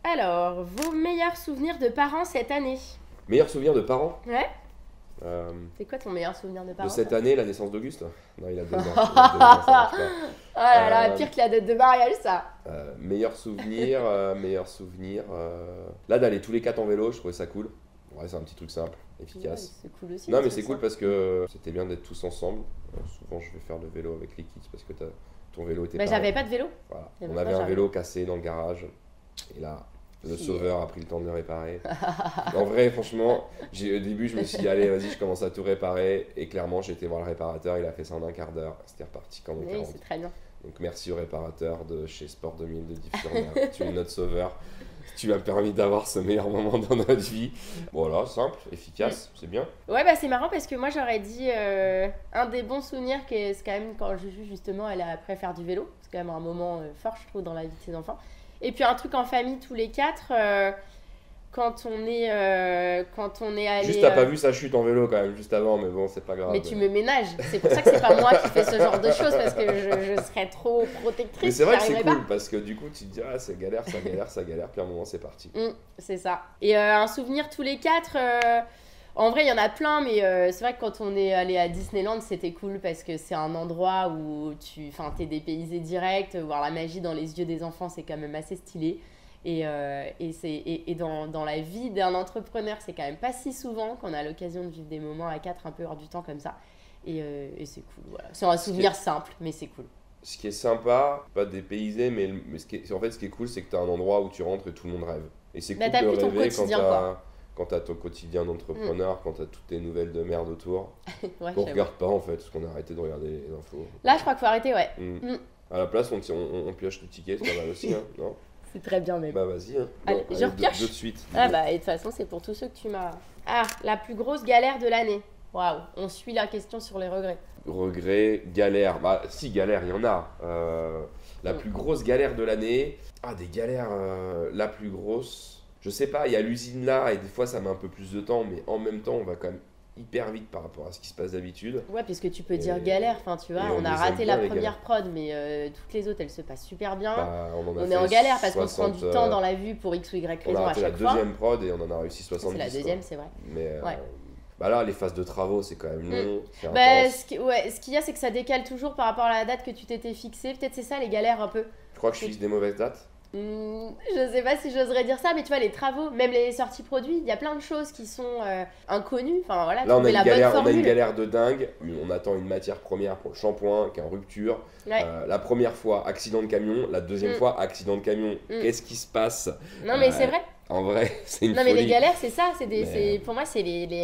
Alors, vos meilleurs souvenirs de parents cette année? Meilleur souvenir de parents? Ouais? Euh, C'est quoi ton meilleur souvenir de parents? De cette année, la naissance d'Auguste? Non, il a 2 ans. Il a 2 ans, ça marche pas. Oh là là, pire que la date de mariage, ça! Meilleur souvenir, là d'aller tous les 4 en vélo, je trouvais ça cool. Ouais, c'est un petit truc simple, efficace. Ouais, c'est cool aussi. Non mais c'est cool parce que c'était bien d'être tous ensemble. Souvent je vais faire le vélo avec les kids parce que ton vélo était Bah, j'avais pas de vélo. Voilà. Et On maintenant, avait un j'arrive. vélo cassé dans le garage et là le Qui- sauveur a pris le temps de le réparer. En vrai franchement, au début je me suis dit allez vas-y je commence à tout réparer et clairement j'ai été voir le réparateur, il a fait ça en un quart d'heure, c'était reparti comme en Oui, 40. c'est très bien. Donc merci au réparateur de chez Sport 2000 de Dives-sur-Mer, tu es notre sauveur. Tu m'as permis d'avoir ce meilleur moment dans notre vie. Voilà, simple, efficace, c'est bien. Ouais, bah c'est marrant parce que moi j'aurais dit un des bons souvenirs, c'est quand même quand Juju justement elle a après faire du vélo. C'est quand même un moment fort, je trouve, dans la vie de ses enfants. Et puis un truc en famille tous les 4, quand on est allé. Juste, t'as pas vu sa chute en vélo quand même, juste avant, mais bon, c'est pas grave. Mais tu me ménages. C'est pour ça que c'est pas moi qui fais ce genre de choses parce que je serais trop protectrice. Mais c'est vrai que c'est j'arriverais cool parce que du coup, tu te dis, ah, c'est galère, ça galère, ça galère, puis à un moment, c'est parti. C'est ça. Et un souvenir tous les 4. En vrai, il y en a plein, mais c'est vrai que quand on est allé à Disneyland, c'était cool parce que c'est un endroit où t'es dépaysé direct. Voir la magie dans les yeux des enfants, c'est quand même assez stylé. Et dans la vie d'un entrepreneur, c'est quand même pas si souvent qu'on a l'occasion de vivre des moments à 4 un peu hors du temps comme ça. Et c'est cool. Voilà. C'est un souvenir simple, mais c'est cool. Ce qui est sympa, pas dépaysé, mais ce qui est cool, c'est que t'as un endroit où tu rentres et tout le monde rêve. Et c'est cool Bah, t'as de plus ton rêver quotidien, quoi. quand t'as ton quotidien d'entrepreneur, quand t'as toutes tes nouvelles de merde autour. Ouais, Qu'on j'avoue. regarde pas en fait, parce qu'on a arrêté de regarder les infos. Là, je crois qu'il faut arrêter, ouais. À la place, on pioche le ticket, c'est pas mal aussi, hein, non? C'est très bien, même. Bah vas-y, hein. Allez, je repioche. Deux de suite. Ah bah, et de toute façon, c'est pour tous ceux que tu m'as... Ah, la plus grosse galère de l'année. Waouh, on suit la question sur les regrets. Regrets, galère. Bah si, galère, il y en a. La plus grosse galère de l'année. Ah, des galères, la plus grosse. Je sais pas, il y a l'usine là, et des fois ça met un peu plus de temps, mais en même temps, on va quand même hyper vite par rapport à ce qui se passe d'habitude. Ouais, puisque tu peux dire Et- galère, enfin tu vois, et on on a les raté aime la bien, les première prod, mais toutes les autres, elles se passent super bien. Bah, on On est en galère parce qu'on se prend du temps dans la vue pour X ou Y On a raison à raté la chaque fois. deuxième prod et on en a réussi 70. C'est la deuxième, quoi. c'est vrai. Mais Ouais. bah là, les phases de travaux, c'est quand même long. C'est Bah, intense. ce qu'il y a, c'est que ça décale toujours par rapport à la date que tu t'étais fixée. Peut-être c'est ça les galères un peu. Je crois que je fixe des mauvaises dates. Je sais pas si j'oserais dire ça, mais tu vois, les travaux, même les sorties produits, il y a plein de choses qui sont inconnues. Enfin voilà, Là, on a, trouver une la bonne galère, on a une formule. galère de dingue. On attend une matière première pour le shampoing qui est en rupture. Ouais. La première fois, accident de camion. La deuxième fois, accident de camion. Qu'est-ce qui se passe? Non, mais c'est vrai. En vrai, c'est une Non, mais folie. les galères, c'est ça. Mais- Pour moi, c'est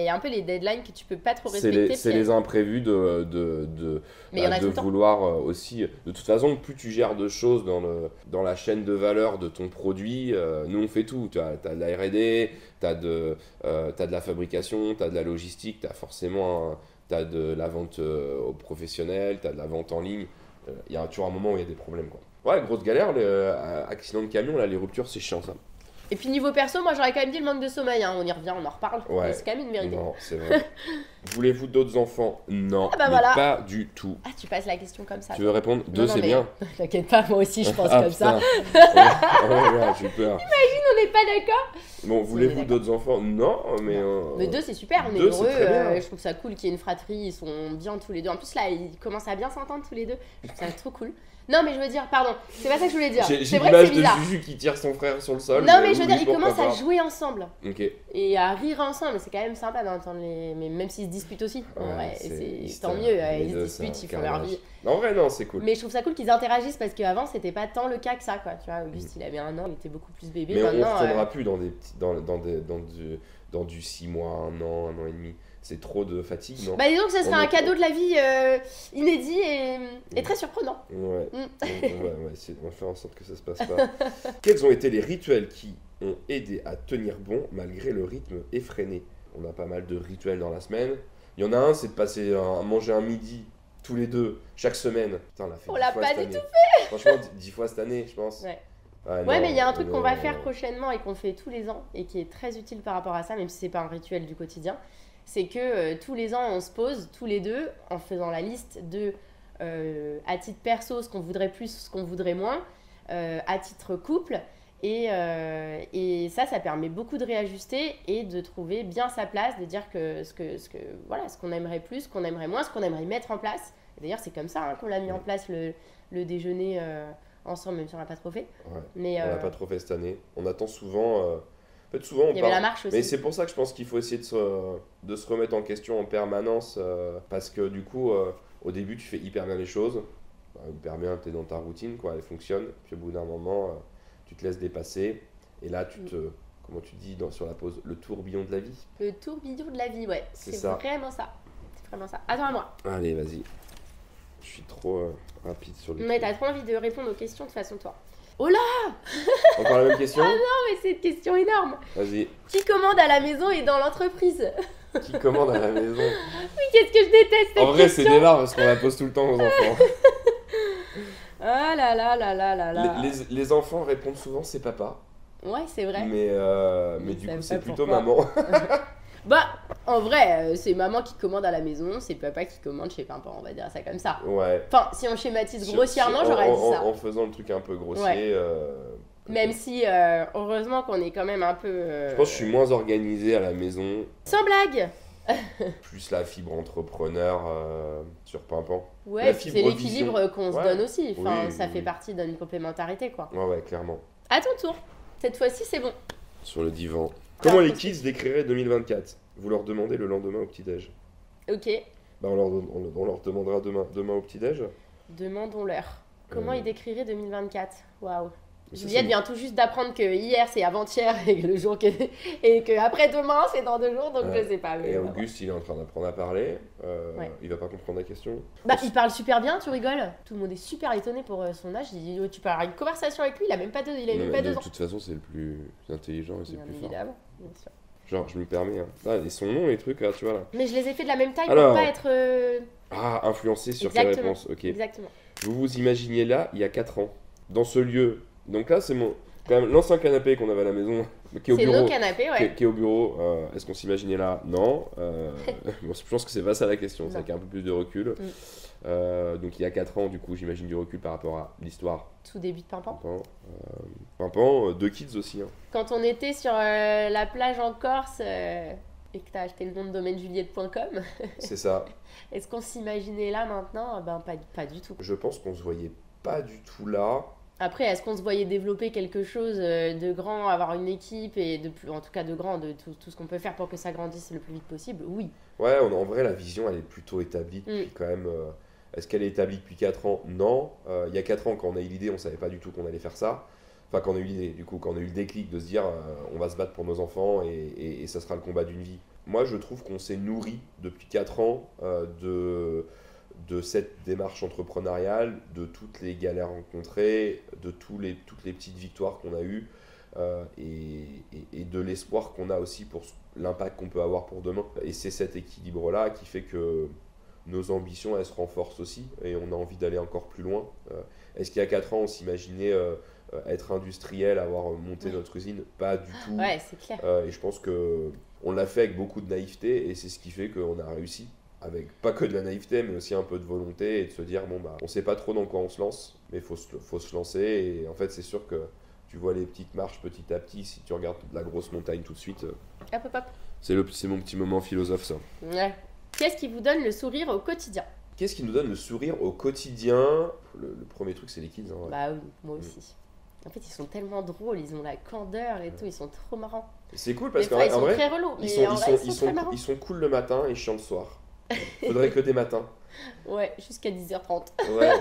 un peu les deadlines que tu peux pas trop C'est respecter. c'est puis- les imprévus de Mais il y en a de tout le temps. vouloir aussi. De toute façon, plus tu gères de choses dans la chaîne de valeur de ton produit, nous on fait tout. Tu as de la R&D, tu as de la fabrication, tu as de la logistique, tu as forcément t'as de la vente aux professionnels, tu as de la vente en ligne. Il y a toujours un moment où il y a des problèmes, quoi. Ouais, grosse galère, accident de camion, là, les ruptures, c'est chiant ça. Et puis niveau perso, moi j'aurais quand même dit le manque de sommeil. Hein. On y revient, on en reparle. Ouais. Mais c'est quand même une vérité. Non, c'est vrai. Voulez-vous d'autres enfants? Non, Ah bah mais voilà. pas du tout. Ah, tu passes la question comme ça. Tu veux répondre? Deux, non, c'est mais- bien. T'inquiète pas, moi aussi je pense Ah, comme ça. putain. Ouais, j'ai peur. On n'est pas d'accord. Bon, voulez-vous d'accord. d'autres enfants? Non, mais... Mais deux, c'est super, on est deux, c'est heureux. très bien. Je trouve ça cool qu'il y ait une fratrie, ils sont bien tous les deux. En plus, là, ils commencent à bien s'entendre tous les deux. Je trouve ça trop cool. Non, mais je veux dire, pardon, c'est pas ça que je voulais dire. J'ai C'est vrai que l'image c'est de bizarre. Juju qui tire son frère sur le sol. Non, mais oui, je veux dire, oui, ils pourquoi commencent à pas. jouer ensemble Ok. et à rire ensemble. C'est quand même sympa d'entendre les. Mais même s'ils se disputent aussi. Ouais, C'est tant mieux, ils se disputent, ils font leur vie. Non, en vrai, non, c'est cool. Mais je trouve ça cool qu'ils interagissent parce qu'avant, c'était pas tant le cas que ça, quoi. Tu vois, Auguste, il avait 1 an, il était beaucoup plus bébé. Mais on ne Maintenant, retournera plus dans des petits, dans du 6 mois, 1 an, 1 an et demi. C'est trop de fatigue, non? Bah, disons que ce serait On un est- cadeau de la vie inédit et très surprenant. Ouais. Mm. On va essayer de faire en sorte que ça se passe pas. Quels ont été les rituels qui ont aidé à tenir bon malgré le rythme effréné? On a pas mal de rituels dans la semaine. Il y en a un, c'est de passer à manger un midi tous les deux chaque semaine. Putain, on l'a fait On 10 l'a fois pas cette du année. tout fait. Franchement, 10 fois cette année, je pense. Ouais. Ah, Ouais, non, mais il y a un truc qu'on va non. faire prochainement et qu'on fait tous les ans et qui est très utile par rapport à ça, même si c'est pas un rituel du quotidien. C'est que tous les ans, on se pose tous les deux en faisant la liste de, à titre perso, ce qu'on voudrait plus, ce qu'on voudrait moins, à titre couple. Et ça permet beaucoup de réajuster et de trouver bien sa place, de dire que voilà, ce qu'on aimerait plus, ce qu'on aimerait moins, ce qu'on aimerait mettre en place. Et d'ailleurs, c'est comme ça qu'on l'a mis en place le déjeuner ensemble, même si on l'a pas trop fait. Ouais. Mais, On l'a pas trop fait cette année. On attend souvent. En fait, souvent, on il y avait parle. la marche aussi. Mais c'est pour ça que je pense qu'il faut essayer de se remettre en question en permanence. Parce que du coup, au début, tu fais hyper bien les choses. Hyper bien, tu es dans ta routine, quoi, elle fonctionne. Puis au bout d'un moment, tu te laisses dépasser. Et là, comment tu dis sur la pause, le tourbillon de la vie. Le tourbillon de la vie, ouais. C'est C'est ça. vraiment ça. C'est vraiment ça. Attends à moi. Allez, vas-y. Je suis trop rapide sur le Mais truc. t'as trop envie de répondre aux questions de façon toi. Encore la même question Non, mais c'est une question énorme. Vas-y. Qui commande à la maison et dans l'entreprise? Qui commande à la maison? Qu'est-ce que je déteste cette En vrai, c'est question. démarre parce qu'on la pose tout le temps aux enfants. Ah là là là là là là. Les enfants répondent souvent c'est papa. Ouais, c'est vrai. Mais Ils du savent coup, c'est pas plutôt pourquoi. maman. Bah, en vrai, c'est maman qui commande à la maison, c'est papa qui commande chez papa, on va dire ça comme ça. Ouais. Enfin, si on schématise grossièrement, j'aurais dit ça. En faisant le truc un peu grossier. Ouais. peut-être. Même si, heureusement qu'on est quand même un peu... Je pense que je suis moins organisé à la maison. Sans blague. Plus la fibre entrepreneur sur Pimpan. Ouais, La puis fibre c'est vision. l'équilibre qu'on se Ouais. donne aussi. Enfin, Oui, ça oui, fait oui. partie d'une complémentarité, quoi. Ouais, clairement. À ton tour. Cette fois-ci, c'est bon. Sur le divan. Comment les parce que- kids décriraient 2024? Vous leur demandez le lendemain au petit-déj. Ok, Bah, on leur demandera demain au petit-déj. demandons-leur. Comment ils décriraient 2024? Waouh. Ça, Juliette c'est- vient tout juste d'apprendre que hier c'est avant-hier et que le jour que... et que après-demain c'est dans 2 jours, donc Ouais. je sais pas. Mais Et voilà. Auguste, il est en train d'apprendre à parler. Ouais. Il va pas comprendre la question. Bah, il parle super bien, tu rigoles. Tout le monde est super étonné pour son âge. Il dit, oh, tu parles une conversation avec lui, il a même pas 2 il a Non, même mais pas de 2 ans. toute façon, c'est le plus intelligent et c'est le Bien plus fort. évidemment, bien sûr. Genre, je me permets. Hein. Ah, et son nom, les trucs, là, tu vois là. Mais je les ai fait de la même taille Alors. pour pas être. Ah, influencé sur quelle Exactement. réponse? Ok. Exactement. Vous vous imaginiez là, il y a 4 ans, dans ce lieu. Donc là, c'est quand même l'ancien canapé qu'on avait à la maison, qui est au C'est bureau. nos canapés, ouais. Qui est au bureau. Est-ce qu'on s'imaginait là? Non. Bon, je pense que c'est pas ça la question, c'est Non. avec un peu plus de recul. Donc il y a 4 ans, du coup, j'imagine du recul par rapport à l'histoire. Tout début de Pimpan. Pimpan, 2 kids aussi. Hein. Quand on était sur la plage en Corse et que t'as acheté le nom de domaine juliette.com, C'est ça. est-ce qu'on s'imaginait là maintenant? Ben pas du tout. Je pense qu'on se voyait pas du tout là. Après, est-ce qu'on se voyait développer quelque chose de grand, avoir une équipe et en tout cas de grand, de tout ce qu'on peut faire pour que ça grandisse le plus vite possible? Oui. Ouais, en vrai, la vision, elle est plutôt établie depuis Mm. quand même. Est-ce qu'elle est établie depuis 4 ans? Non. Il y a 4 ans, quand on a eu l'idée, on savait pas du tout qu'on allait faire ça. Enfin, quand on a eu l'idée, du coup, quand on a eu le déclic de se dire on va se battre pour nos enfants et ça sera le combat d'une vie. Moi, je trouve qu'on s'est nourri depuis 4 ans de cette démarche entrepreneuriale, de toutes les galères rencontrées, de toutes les petites victoires qu'on a eues et de l'espoir qu'on a aussi pour l'impact qu'on peut avoir pour demain. Et c'est cet équilibre-là qui fait que nos ambitions, elles se renforcent aussi et on a envie d'aller encore plus loin. Est-ce qu'il y a 4 ans, on s'imaginait être industriel, avoir monté notre usine? Pas du tout. Ouais, c'est clair. Et je pense que on l'a fait avec beaucoup de naïveté et c'est ce qui fait qu'on a réussi. Avec pas que de la naïveté, mais aussi un peu de volonté et de se dire bon bah on sait pas trop dans quoi on se lance, mais faut se lancer. Et en fait, c'est sûr que tu vois les petites marches petit à petit. Si tu regardes la grosse montagne tout de suite, Hop, hop, hop. c'est mon petit moment philosophe ça. Ouais. Qu'est-ce qui vous donne le sourire au quotidien? Qu'est-ce qui nous donne le sourire au quotidien? Le premier truc, c'est les kids. Hein, ouais. Bah oui, moi aussi. En fait, ils sont tellement drôles, ils ont la candeur et tout, ils sont trop marrants. C'est cool Des parce fois, qu'en ils sont vrai, très relous, mais ils en vrai, ils sont très marrants. ils sont cool le matin et chiants le soir. Faudrait que des matins. Ouais, jusqu'à 10h30. Ouais,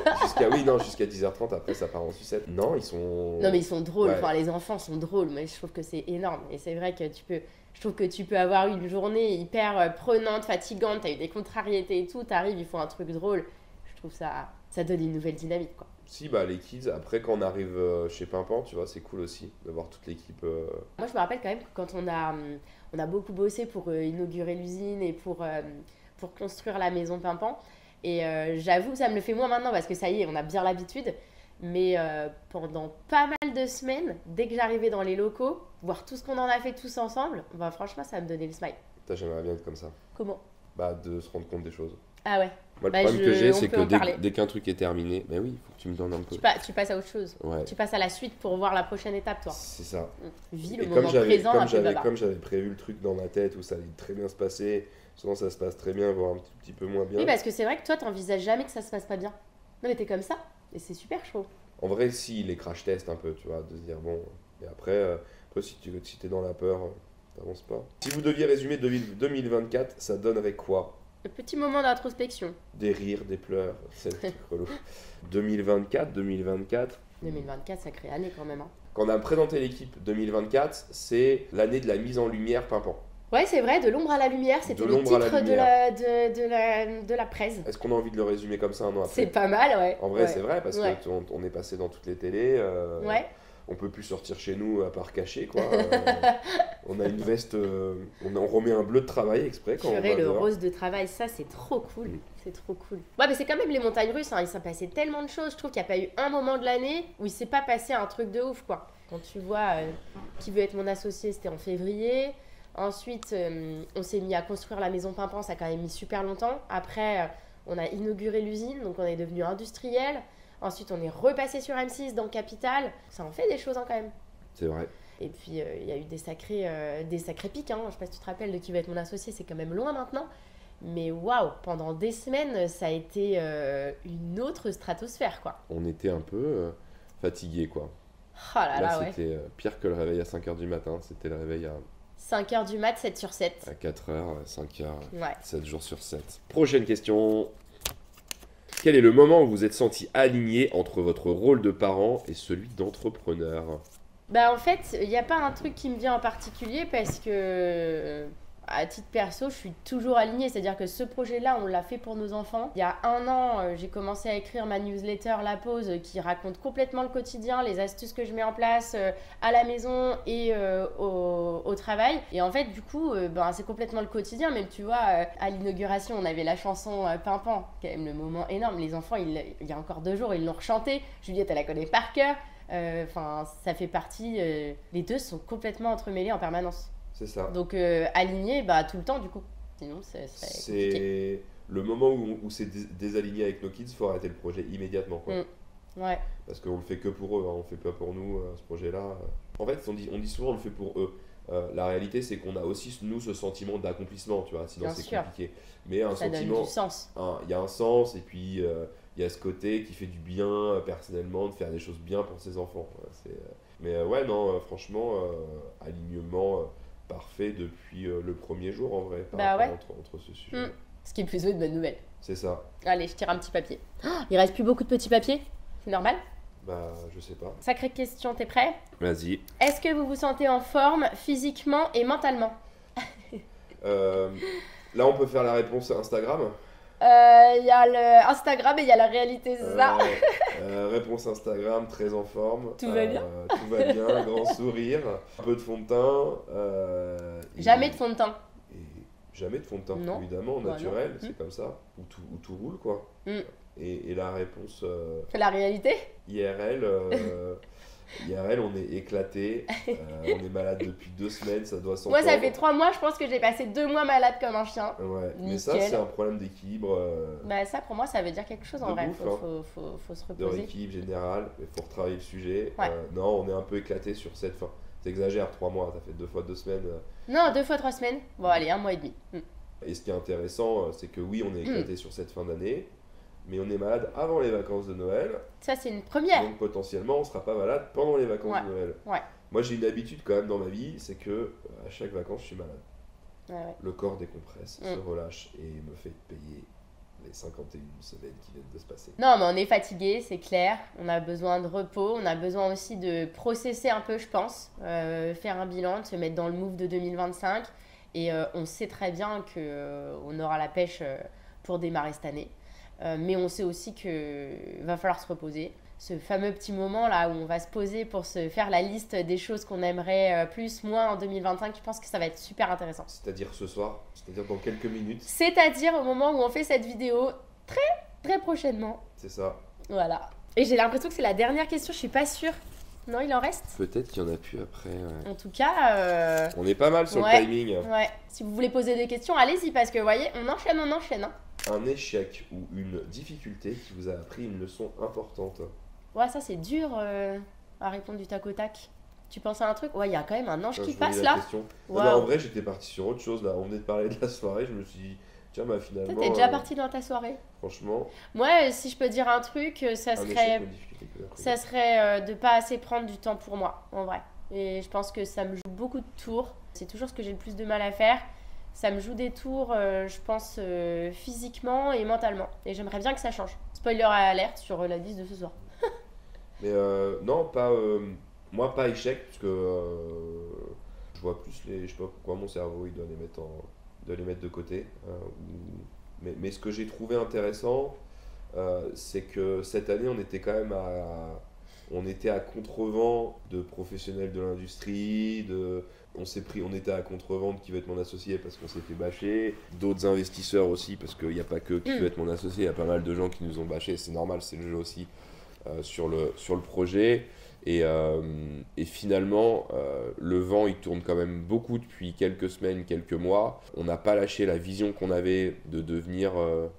jusqu'à 10h30, après ça part en sucette. Non, ils sont. Non, mais ils sont drôles, Ouais. enfin, les enfants sont drôles, mais je trouve que c'est énorme. Et c'est vrai que je trouve que tu peux avoir eu une journée hyper prenante, fatigante, t'as eu des contrariétés et tout, t'arrives, ils font un truc drôle. Je trouve ça donne une nouvelle dynamique, quoi. Si, bah les kids, après quand on arrive chez Pimpan, tu vois, c'est cool aussi d'avoir toute l'équipe. Moi, je me rappelle quand même que quand on a beaucoup bossé pour inaugurer l'usine et pour pour construire la maison Pimpan. Et j'avoue que ça me le fait moins maintenant parce que ça y est, on a bien l'habitude. Mais pendant pas mal de semaines, dès que j'arrivais dans les locaux, voir tout ce qu'on en a fait tous ensemble, bah, franchement, ça me donnait le smile. J'aimerais bien être comme ça. Comment? Bah, de se rendre compte des choses. Ah ouais. Moi, le Bah, problème que j'ai, on c'est peut que en parler. dès qu'un truc est terminé, mais oui, il faut que tu me donnes un peu. Tu passes à autre chose. Ouais, Tu passes à la suite pour voir la prochaine étape, toi. c'est ça. Vis le Et moment présent, un peu baba. comme j'avais prévu le truc dans ma tête où ça allait très bien se passer, souvent ça se passe très bien, voire un petit peu moins bien. Oui, parce que c'est vrai que toi, t'envisages jamais que ça se passe pas bien. Non, mais t'es comme ça. Et c'est super chaud. En vrai, si, les crash tests un peu, tu vois, de se dire bon. Et après si t'es dans la peur, t'avances pas. Si vous deviez résumer 2024, ça donnerait quoi? Le petit moment d'introspection. Des rires, des pleurs, c'est le truc relou. 2024. 2024, sacrée année quand même. Hein. Quand on a présenté l'équipe 2024, c'est l'année de la mise en lumière Pimpan. Ouais, c'est vrai, de l'ombre à la lumière, c'était De le l'ombre à titre la lumière. de la presse. Est-ce qu'on a envie de le résumer comme ça un an après? C'est pas mal, ouais. En vrai, Ouais. c'est vrai, parce Ouais. qu'on est passé dans toutes les télés. Ouais. On peut plus sortir chez nous à part cacher, quoi. On a une veste, on remet un bleu de travail exprès quand on Purée, va le dehors. rose de travail, ça c'est trop cool. Mm. C'est trop cool. Ouais, mais c'est quand même les montagnes russes, hein. Il s'est passé tellement de choses. Je trouve qu'il n'y a pas eu un moment de l'année où il s'est pas passé un truc de ouf, quoi. Quand tu vois Qui veut être mon associé, c'était en février. Ensuite, on s'est mis à construire la maison Pimpan, ça a quand même mis super longtemps. Après, on a inauguré l'usine, donc on est devenu industriel. Ensuite, on est repassé sur M6 dans Capital. Ça en fait des choses, hein, quand même. C'est vrai. Et puis, il y a eu des sacrés pics. Hein. Je sais pas si tu te rappelles de Qui va être mon associé, c'est quand même loin maintenant. Mais waouh, pendant des semaines, ça a été une autre stratosphère, quoi. On était un peu fatigués, quoi. Oh là là, ouais. C'était pire que le réveil à 5h du matin. C'était le réveil 5h du mat, 7 sur 7. à 4h, 5h, Ouais. 7 jours sur 7. Prochaine question. Quel est le moment où vous êtes senti aligné entre votre rôle de parent et celui d'entrepreneur? Bah en fait, il n'y a pas un truc qui me vient en particulier parce que à titre perso, je suis toujours alignée. C'est-à-dire que ce projet-là, on l'a fait pour nos enfants. Il y a un an, j'ai commencé à écrire ma newsletter La Pause qui raconte complètement le quotidien, les astuces que je mets en place à la maison et au travail. Et en fait, du coup, c'est complètement le quotidien. Même tu vois, à l'inauguration, on avait la chanson Pimpan, quand même le moment énorme. Les enfants, il y a encore 2 jours, ils l'ont rechantée. Juliette, elle la connaît par cœur. Ça fait partie. Les deux sont complètement entremêlés en permanence. C'est ça. Donc aligné tout le temps du coup. Sinon c'est compliqué. C'est le moment où c'est désaligné avec nos kids, il faut arrêter le projet immédiatement, quoi. Ouais. Parce qu'on le fait que pour eux, hein, on le fait pas pour nous, ce projet-là. En fait, on dit souvent on le fait pour eux. La réalité, c'est qu'on a aussi, nous, ce sentiment d'accomplissement, tu vois, sinon Bien c'est sûr. compliqué. Mais un Ça sentiment, donne du sens. il y a un sens, et puis il y a ce côté qui fait du bien personnellement, de faire des choses bien pour ses enfants. Mais ouais, non, franchement, alignement parfait depuis le premier jour, en vrai, entre ce sujet. Ce qui est plutôt une bonne nouvelle. C'est ça. Allez, je tire un petit papier. Il reste plus beaucoup de petits papiers. C'est normal. Bah, je sais pas. Sacrée question, t'es prêt? Vas-y. Est-ce que vous vous sentez en forme physiquement et mentalement? Là, on peut faire la réponse Instagram. Il y a le Instagram et il y a la réalité, c'est ça? Réponse Instagram, très en forme. Tout va bien. Tout va bien, grand sourire, un peu de fond de teint. Jamais de fond de teint. Et jamais de fond de teint, Non. évidemment, Bah, naturel, non. c'est comme ça. Où tout roule, quoi. Mm. Et la réponse La réalité? IRL, on est éclaté. On est malade depuis 2 semaines, ça doit s'entendre. Moi, ça fait 3 mois, je pense que j'ai passé 2 mois malade comme un chien. Ouais, mais ça, Nickel. c'est un problème d'équilibre. Ça, pour moi, ça veut dire quelque chose en De vrai. ouf, Faut se De reposer. rééquilibre général, il faut retravailler le sujet. Ouais. Non, on est un peu éclaté sur cette fin. T'exagères, 3 mois, ça fait 2 fois 2 semaines. Non, 2 fois 3 semaines. Bon, allez, 1 mois et demi. Et ce qui est intéressant, c'est que oui, on est éclaté sur cette fin d'année, mais on est malade avant les vacances de Noël. Ça, c'est une première. Donc potentiellement, on sera pas malade pendant les vacances Ouais. de Noël. Ouais. Moi, j'ai une habitude quand même dans ma vie, c'est que à chaque vacances, je suis malade. Ouais. Le corps décompresse, Mm. se relâche et me fait payer les 51 semaines qui viennent de se passer. Non, mais on est fatigué, c'est clair. On a besoin de repos. On a besoin aussi de processer un peu, je pense. Faire un bilan, de se mettre dans le move de 2025. Et on sait très bien qu'on aura la pêche pour démarrer cette année. Mais on sait aussi qu'il va falloir se reposer. ce fameux petit moment là où on va se poser pour se faire la liste des choses qu'on aimerait plus, moins en 2025. Je pense que ça va être super intéressant. C'est-à-dire ce soir, c'est-à-dire dans quelques minutes. C'est-à-dire au moment où on fait cette vidéo, très prochainement. C'est ça. Voilà. Et j'ai l'impression que c'est la dernière question, je suis pas sûre. Non, il en reste? Peut-être qu'il y en a plus après. Ouais. En tout cas... On est pas mal sur le timing. Ouais, si vous voulez poser des questions, allez-y, parce que vous voyez, on enchaîne. Hein. Un échec ou une difficulté qui vous a appris une leçon importante. Ouais, ça c'est dur à répondre du tac au tac. Tu penses à un truc? Ouais, il y a quand même un ange qui Je passe voulais là. wow. Non, en vrai, j'étais parti sur autre chose là. On venait de parler de la soirée, je me suis dit, tiens, bah finalement. T'es déjà parti dans ta soirée? Franchement. Moi, si je peux dire un truc, ça serait de pas assez prendre du temps pour moi, en vrai. Et je pense que ça me joue beaucoup de tours. C'est toujours ce que j'ai le plus de mal à faire. Ça me joue des tours, je pense, physiquement et mentalement. Et j'aimerais bien que ça change. Spoiler alerte sur la liste de ce soir. Mais non, pas moi, pas échec, parce que je vois plus je sais pas pourquoi mon cerveau il doit les mettre de côté. Mais ce que j'ai trouvé intéressant, c'est que cette année on était quand même on était à contrevent de professionnels de l'industrie, on était à contrevent de Qui veut être mon associé parce qu'on s'est fait bâcher, d'autres investisseurs aussi, parce qu'il n'y a pas que Qui veut être mon associé, il y a pas mal de gens qui nous ont bâché, c'est normal, c'est le jeu aussi sur le projet. Et finalement, le vent il tourne quand même beaucoup depuis quelques semaines, quelques mois. On n'a pas lâché la vision qu'on avait de devenir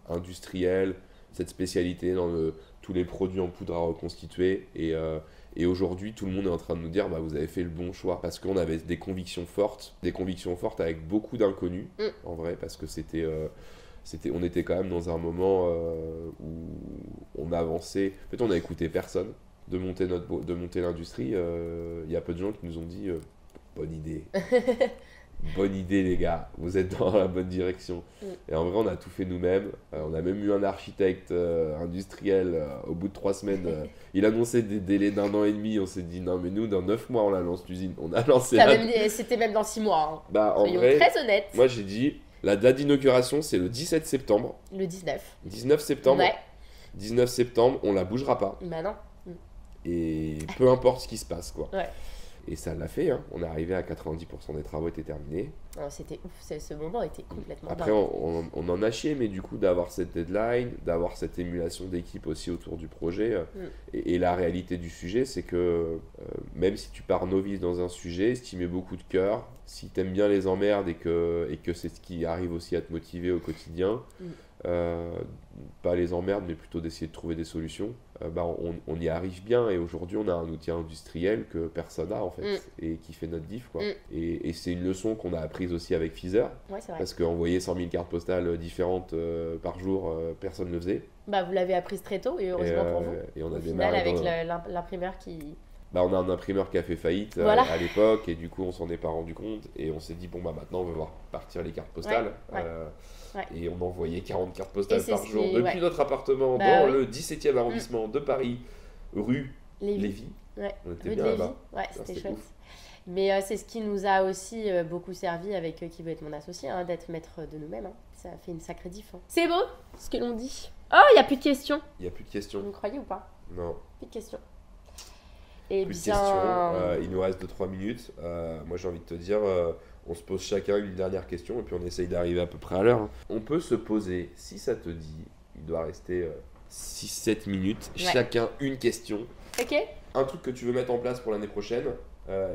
industriel, cette spécialité dans tous les produits en poudre à reconstituer. Et aujourd'hui, tout le monde est en train de nous dire bah, vous avez fait le bon choix. Parce qu'on avait des convictions fortes avec beaucoup d'inconnus, en vrai, parce que on était quand même dans un moment où on avançait. En fait, on n'a écouté personne. De monter l'industrie, y a peu de gens qui nous ont dit bonne idée. Bonne idée les gars, vous êtes dans la bonne direction. Et en vrai on a tout fait nous-mêmes, on a même eu un architecte industriel au bout de 3 semaines, il annonçait des délais d'1 an et demi, on s'est dit non mais nous dans 9 mois on la lance l'usine, on a lancé c'était même dans 6 mois. Hein. Bah, en soyons vrai, très honnêtes. Moi j'ai dit la date d'inauguration c'est le 17 septembre. Le 19. 19 septembre. Ouais. 19 septembre, on la bougera pas. Bah non. Et peu importe ce qui se passe quoi. Ouais. Et ça l'a fait, hein. On est arrivé à 90% des travaux étaient terminés. Non, c'était ouf, ce moment était complètement Après on en a chié, mais du coup d'avoir cette deadline, d'avoir cette émulation d'équipe aussi autour du projet, et la réalité du sujet c'est que même si tu pars novice dans un sujet, si tu mets beaucoup de cœur, si tu aimes bien les emmerdes et que c'est ce qui arrive aussi à te motiver au quotidien, pas les emmerdes mais plutôt d'essayer de trouver des solutions, on y arrive bien. Et aujourd'hui on a un outil industriel que personne n'a en fait, et qui fait notre diff quoi. Et c'est une leçon qu'on a apprise aussi avec Feezer, parce qu'envoyer 100 000 cartes postales différentes par jour, personne ne le faisait. Bah vous l'avez apprise très tôt et heureusement pour vous. Et on a au final avec l'imprimeur qui... on a un imprimeur qui a fait faillite à l'époque, et du coup on s'en est pas rendu compte, et on s'est dit bon bah maintenant on va voir partir les cartes postales. Et on envoyait 40 cartes postales par jour depuis notre appartement dans le 17e arrondissement de Paris, rue Lévy. On était bien là-bas. C'était chouette. Mais c'est ce qui nous a aussi beaucoup servi avec Qui veut être mon associé, hein, d'être maître de nous-mêmes. Hein. Ça a fait une sacrée diff. Hein. C'est beau ce que l'on dit. Oh, il n'y a plus de questions. Il n'y a plus de questions. Vous me croyez ou pas? Non. Plus de questions. Plus de questions. Il nous reste 2-3 minutes. Moi j'ai envie de te dire, on se pose chacun une dernière question et puis on essaye d'arriver à peu près à l'heure. On peut se poser, si ça te dit, il doit rester 6-7 minutes, chacun une question. Ok. Un truc que tu veux mettre en place pour l'année prochaine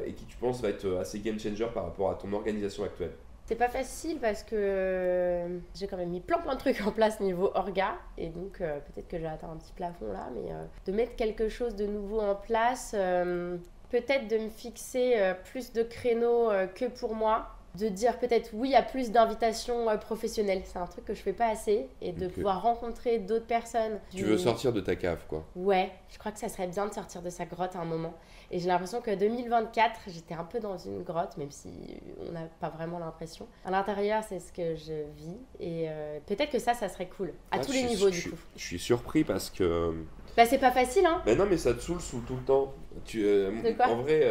et qui tu penses va être assez game changer par rapport à ton organisation actuelle. C'est pas facile parce que j'ai quand même mis plein de trucs en place niveau orga, et donc peut-être que j'ai atteint un petit plafond là, mais de mettre quelque chose de nouveau en place, peut-être de me fixer plus de créneaux que pour moi, de dire peut-être oui à plus d'invitations professionnelles, c'est un truc que je fais pas assez, et de pouvoir rencontrer d'autres personnes. Tu veux sortir de ta cave quoi. Ouais, je crois que ça serait bien de sortir de sa grotte à un moment. Et j'ai l'impression que 2024, j'étais un peu dans une grotte, même si on n'a pas vraiment l'impression. À l'intérieur, c'est ce que je vis. Et peut-être que ça serait cool. À tous les niveaux, du coup. Je suis surpris parce que Bah c'est pas facile hein. Mais non, mais ça te saoule tout le temps. De quoi ? En vrai,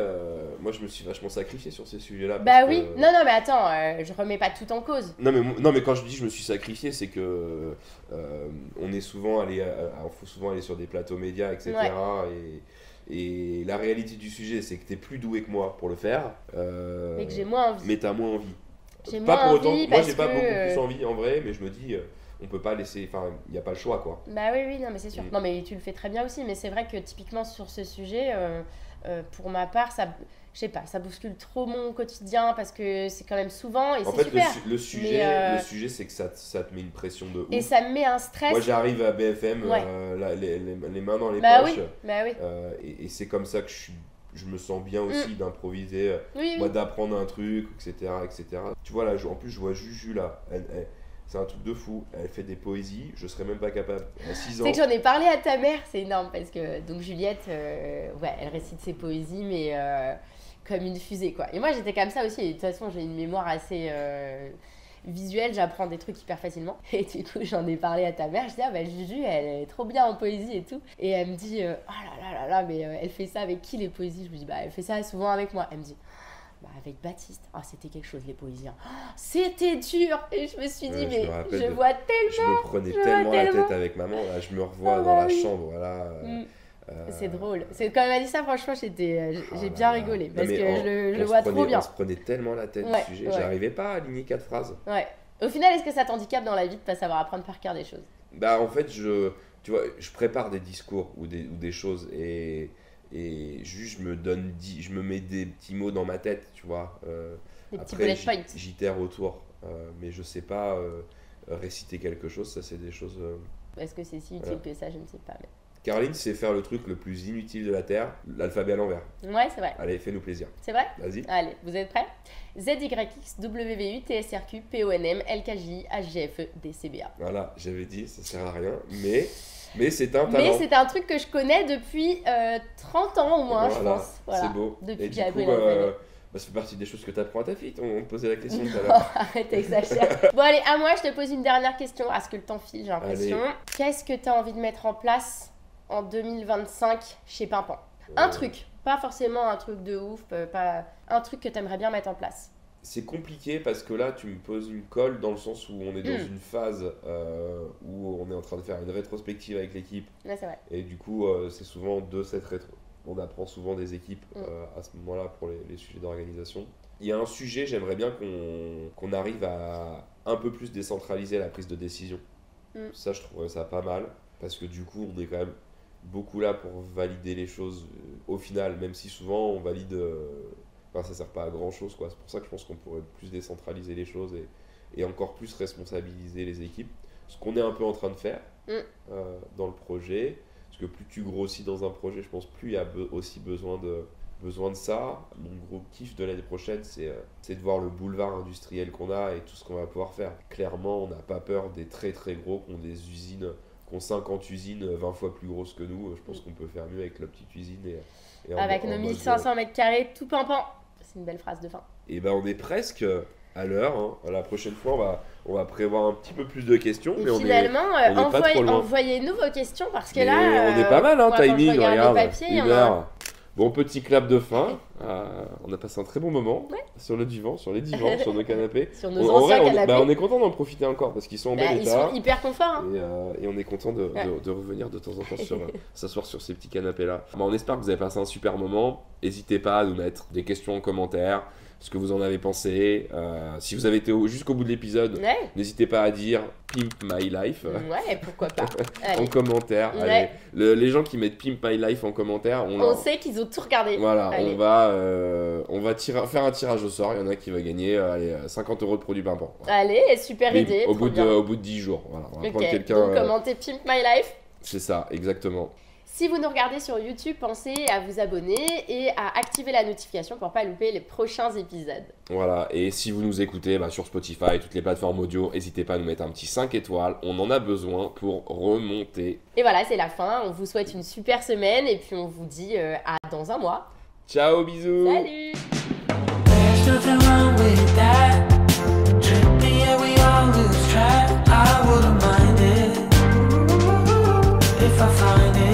moi je me suis vachement sacrifié sur ces sujets-là. Bah parce oui, que- non mais attends, je remets pas tout en cause. Non, mais quand je dis je me suis sacrifié, c'est que on est souvent allé, faut souvent aller sur des plateaux médias, etc. Et la réalité du sujet, c'est que t'es plus doué que moi pour le faire. Mais que j'ai moins envie. Mais t'as moins envie. J'ai Pas moins pour autant. envie Moi, parce j'ai pas que, beaucoup plus envie en vrai, mais je me dis, on peut pas laisser. Enfin, il y a pas le choix, quoi. Bah oui, non mais c'est sûr. Mm. Non mais tu le fais très bien aussi, mais c'est vrai que typiquement sur ce sujet, pour ma part, ça, je sais pas, ça bouscule trop mon quotidien parce que c'est quand même souvent et En c'est fait, super. le sujet, Mais, le sujet, c'est que ça te met une pression de ouf. Et ça me met un stress. Moi, j'arrive à BFM, Ouais. les mains dans les Bah poches. oui, bah oui. Et c'est comme ça que je me sens bien aussi d'improviser, Oui, moi oui. d'apprendre un truc, etc. etc. Tu vois là, en plus je vois Juju là, c'est un truc de fou, elle fait des poésies, je serais même pas capable, à 6 Tu ans. sais que j'en ai parlé à ta mère, c'est énorme parce que donc Juliette, ouais, elle récite ses poésies mais comme une fusée quoi. Et moi j'étais comme ça aussi, et de toute façon j'ai une mémoire assez visuelle, j'apprends des trucs hyper facilement. Et du coup j'en ai parlé à ta mère, je dis ah bah Juju elle est trop bien en poésie et tout. Et elle me dit oh là là là là, mais elle fait ça avec qui les poésies? Je me dis bah elle fait ça souvent avec moi. Elle me dit bah avec Baptiste. Ah c'était quelque chose les poésies. Hein. Oh, c'était dur. Et je me suis dit Ouais, mais me rappelle je vois tellement. Je me prenais je vois tellement la tellement. tête avec maman, là je me revois Ah dans bah la oui. chambre, voilà. C'est drôle. C'est quand elle m'a dit ça, franchement, j'ai Oh bien là rigolé là. parce Non, que mais je le on se vois prenait- trop bien. On se prenait tellement la tête Ouais, du sujet, ouais. j'arrivais pas à aligner 4 phrases. Ouais. Au final, est-ce que ça t'handicape dans la vie de pas savoir apprendre par cœur des choses? Bah en fait, tu vois, je prépare des discours ou des choses et juste je me mets des petits mots dans ma tête, tu vois. Des petits Après, bullet points. j'itère autour, mais je sais pas réciter quelque chose, ça c'est des choses... Est-ce que c'est si utile que ça? Je ne sais pas. Mais... Caroline sait faire le truc le plus inutile de la Terre, l'alphabet à l'envers. Ouais, c'est vrai. Allez, fais-nous plaisir. C'est vrai? Vas-y. Allez, vous êtes prêts? ZYX, WVU, TSRQ, PONM, LKJ, HGFE, DCBA. Voilà, j'avais dit, ça sert à rien, mais c'est un talent. Mais c'est un truc que je connais depuis 30 ans au moins, je Voilà, pense. Voilà. c'est beau. Depuis Et que du j'ai coup, appris l'alphabet. bah, ça fait partie des choses que tu apprends à ta fille. On te posait la question tout à Non, l'heure. arrête, t'exagères. Bon, allez, à moi, je te pose une dernière question. À ce que le temps file, j'ai l'impression. Allez. Qu'est-ce que tu as envie de mettre en place en 2025 chez Pimpant? Un truc, pas forcément un truc de ouf, pas un truc que tu aimerais bien mettre en place. C'est compliqué parce que là, tu me poses une colle dans le sens où on est dans une phase où on est en train de faire une rétrospective avec l'équipe. Là, c'est vrai. Et du coup, c'est souvent de cette rétro. On apprend souvent des équipes à ce moment-là pour les sujets d'organisation. Il y a un sujet, j'aimerais bien qu'on arrive à un peu plus décentraliser la prise de décision. Ça, je trouverais ça pas mal parce que du coup, on est quand même beaucoup là pour valider les choses au final, même si souvent on valide. Enfin, ça sert pas à grand chose, quoi. C'est pour ça que je pense qu'on pourrait plus décentraliser les choses et encore plus responsabiliser les équipes. Ce qu'on est un peu en train de faire dans le projet. Parce que plus tu grossis dans un projet, je pense plus il y a aussi besoin de ça. Mon gros kiff de l'année prochaine, c'est de voir le boulevard industriel qu'on a et tout ce qu'on va pouvoir faire. Clairement, on n'a pas peur des très très gros qui ont des usines, qui ont 50 usines 20 fois plus grosses que nous. Je pense qu'on peut faire mieux avec la petite usine. Et Avec nos 1500 mètres carrés, tout pimpant. C'est une belle phrase de fin. Et ben on est presque à l'heure. Hein. La prochaine fois, on va prévoir un petit peu plus de questions. Et mais finalement, on est pas trop loin. envoyez-nous vos questions parce que Mais là. on est pas mal, hein, moi, quand je timing, regarde regarde. les papiers, il y en Une a un. heure. Bon, petit clap de fin. On a passé un très bon moment sur le divan, sur les divans, sur nos canapés. Sur nos En vrai, anciens canapés. on est content d'en profiter encore parce qu'ils sont en bel Ils état. sont hyper confort. Hein. Et on est content de revenir de temps en temps s'asseoir sur ces petits canapés là. On espère que vous avez passé un super moment. N'hésitez pas à nous mettre des questions en commentaire, ce que vous en avez pensé. Si vous avez été jusqu'au bout de l'épisode, n'hésitez pas à dire Pimp My Life Ouais, pourquoi pas. en Allez. commentaire. Ouais. Allez. Les gens qui mettent Pimp My Life en commentaire, On sait qu'ils ont tout regardé. voilà, Allez. on va faire un tirage au sort. Il y en a qui va gagner 50 € de produits pimpants. Voilà. Allez, super Mais idée. au trop bout bien. de 10 jours. Voilà. On va prendre Ok, quelqu'un. donc commentez Pimp My Life. C'est ça, exactement. Si vous nous regardez sur YouTube, pensez à vous abonner et à activer la notification pour pas louper les prochains épisodes. Voilà, et si vous nous écoutez sur Spotify, toutes les plateformes audio, n'hésitez pas à nous mettre un petit 5 étoiles. On en a besoin pour remonter. Et voilà, c'est la fin. On vous souhaite une super semaine et puis on vous dit à dans un mois. Ciao, bisous. Salut! There's nothing wrong with that. Trippy, yeah, we all lose track. I wouldn't mind it if I find it.